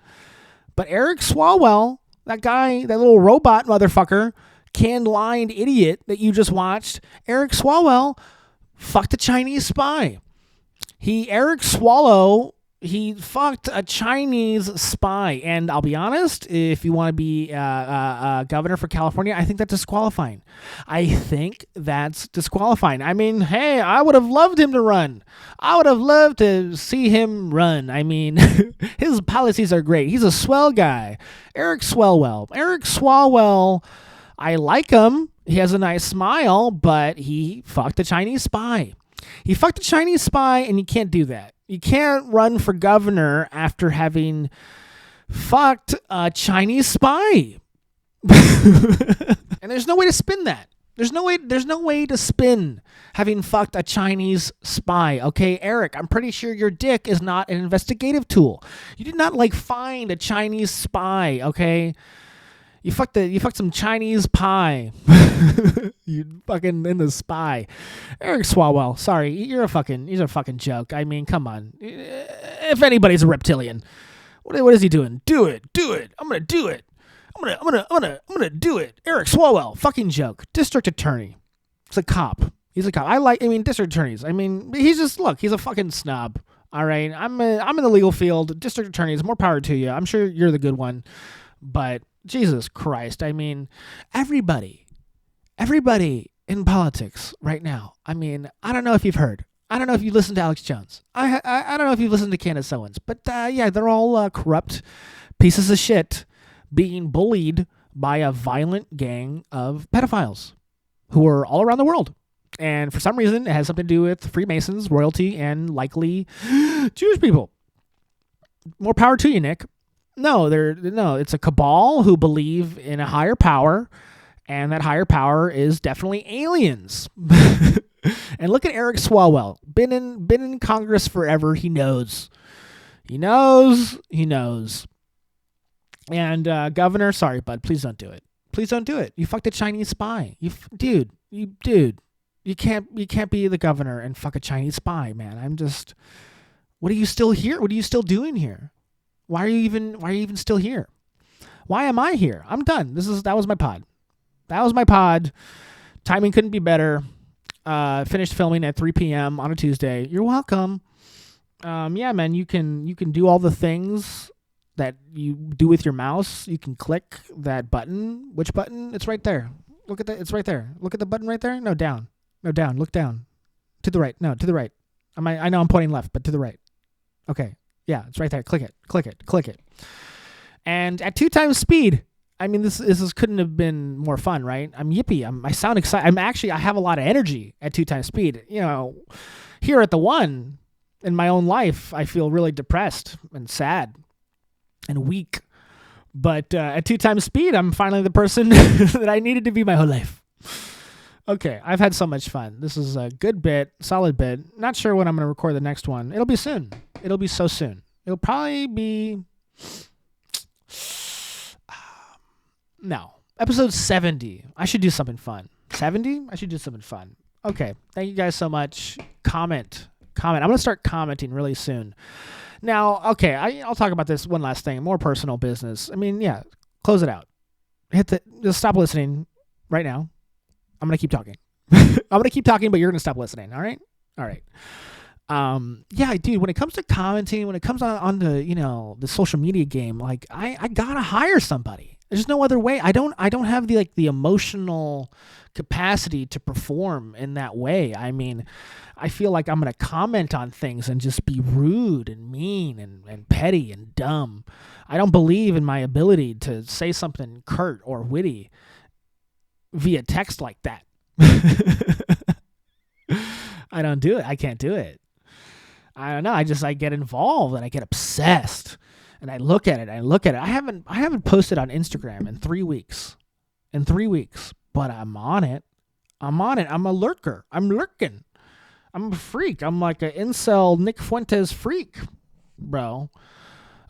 Speaker 1: but Eric Swalwell, that guy, that little robot motherfucker, can-lined idiot that you just watched, Eric Swalwell fucked a Chinese spy. Eric Swalwell, he fucked a Chinese spy. And I'll be honest, if you want to be governor for California, I think that's disqualifying. I mean, hey, I would have loved him to run. I would have loved to see him run. I mean, his policies are great. He's a swell guy. Eric Swalwell, I like him. He has a nice smile, but he fucked a Chinese spy. He fucked a Chinese spy, and you can't do that. You can't run for governor after having fucked a Chinese spy. And there's no way to spin that. There's no way to spin having fucked a Chinese spy. Okay, Eric, I'm pretty sure your dick is not an investigative tool. You did not find a Chinese spy, okay? You fucked some Chinese pie. You fucking in the spy. Eric Swalwell, sorry, you're a fucking joke. I mean, come on. If anybody's a reptilian, what is he doing? Do it. I'm gonna do it. I'm gonna do it. Eric Swalwell, fucking joke. District attorney. He's a cop. District attorneys. I mean, he's a fucking snob. All right. I'm in the legal field. District attorneys, more power to you. I'm sure you're the good one. But Jesus Christ. I mean, everybody in politics right now. I mean, I don't know if you've heard. I don't know if you listened to Alex Jones. I don't know if you've listened to Candace Owens. But yeah, they're all corrupt pieces of shit being bullied by a violent gang of pedophiles who are all around the world. And for some reason, it has something to do with Freemasons, royalty, and likely Jewish people. More power to you, Nick. No, it's a cabal who believe in a higher power, and that higher power is definitely aliens. And look at Eric Swalwell. Been in Congress forever. He knows. And Governor, sorry, bud, please don't do it. Please don't do it. You fucked a Chinese spy. Dude. You can't be the governor and fuck a Chinese spy, man. What are you still here? What are you still doing here? Why are you even still here? Why am I here? I'm done. That was my pod. Timing couldn't be better. Finished filming at 3 p.m. on a Tuesday. You're welcome. Yeah, man, you can do all the things that you do with your mouse. You can click that button. Which button? It's right there. Look at that. It's right there. Look at the button right there. No, down. No, down. Look down. To the right. No, to the right. I know I'm pointing left, but to the right. Okay. Yeah, it's right there. Click it. And at 2 times speed. I mean, this couldn't have been more fun, right? I'm yippee. I sound excited. I have a lot of energy at 2 times speed. Here at the 1 in my own life, I feel really depressed and sad and weak. But at 2 times speed, I'm finally the person that I needed to be my whole life. Okay, I've had so much fun. This is a good bit, solid bit. Not sure when I'm going to record the next one. It'll be soon. It'll be so soon. It'll probably be... No. Episode 70. I should do something fun. 70? I should do something fun. Okay, thank you guys so much. Comment. I'm going to start commenting really soon. Now, okay, I'll talk about this one last thing, more personal business. I mean, yeah, close it out. Just stop listening right now. I'm going to keep talking. I'm going to keep talking, but you're going to stop listening, all right? All right. Yeah, dude, when it comes to commenting, when it comes on to, the social media game, like, I got to hire somebody. There's no other way. I don't have the emotional capacity to perform in that way. I mean, I feel like I'm going to comment on things and just be rude and mean and petty and dumb. I don't believe in my ability to say something curt or witty via text like that. I don't do it. I can't do it. I don't know. I get involved and I get obsessed. And I look at it. I haven't posted on Instagram in 3 weeks. But I'm on it. I'm a lurker. I'm lurking. I'm a freak. I'm like an incel Nick Fuentes freak, bro.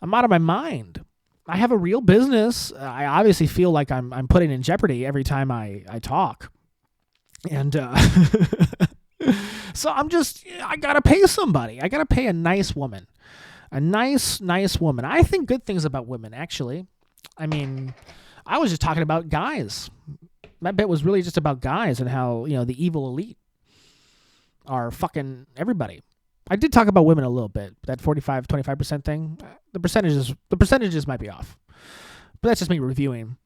Speaker 1: I'm out of my mind. I have a real business. I obviously feel like I'm putting in jeopardy every time I talk. And so I got to pay somebody. I got to pay a nice woman. A nice woman. I think good things about women, actually. I mean, I was just talking about guys. That bit was really just about guys and how, the evil elite are fucking everybody. I did talk about women a little bit. That 45-25% thing. The percentages might be off. But that's just me reviewing.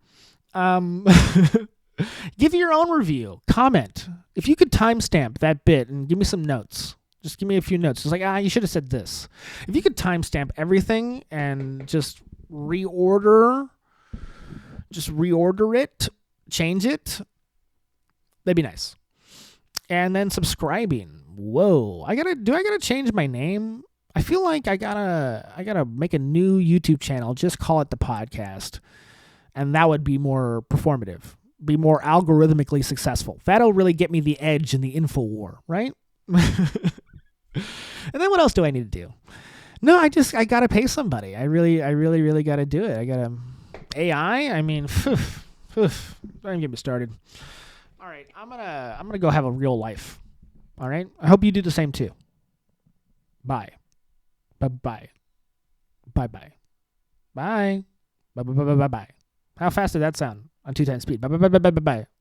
Speaker 1: Give your own review. Comment. If you could timestamp that bit and give me some notes. Just give me a few notes. It's like, you should have said this. If you could timestamp everything and just reorder it, change it, that'd be nice. And then subscribing. Whoa. Do I gotta change my name? I feel like I gotta make a new YouTube channel, just call it The Podcast. And that would be more performative, be more algorithmically successful. That'll really get me the edge in the info war, right? And then what else do I need to do? No, I gotta pay somebody. I really gotta do it. AI, I mean, don't even get me started. All right, I'm gonna go have a real life. All right, I hope you do the same too. Bye. Bye bye. Bye bye. Bye. Bye bye bye bye bye. How fast did that sound on 2 times speed? Bye bye bye bye bye bye.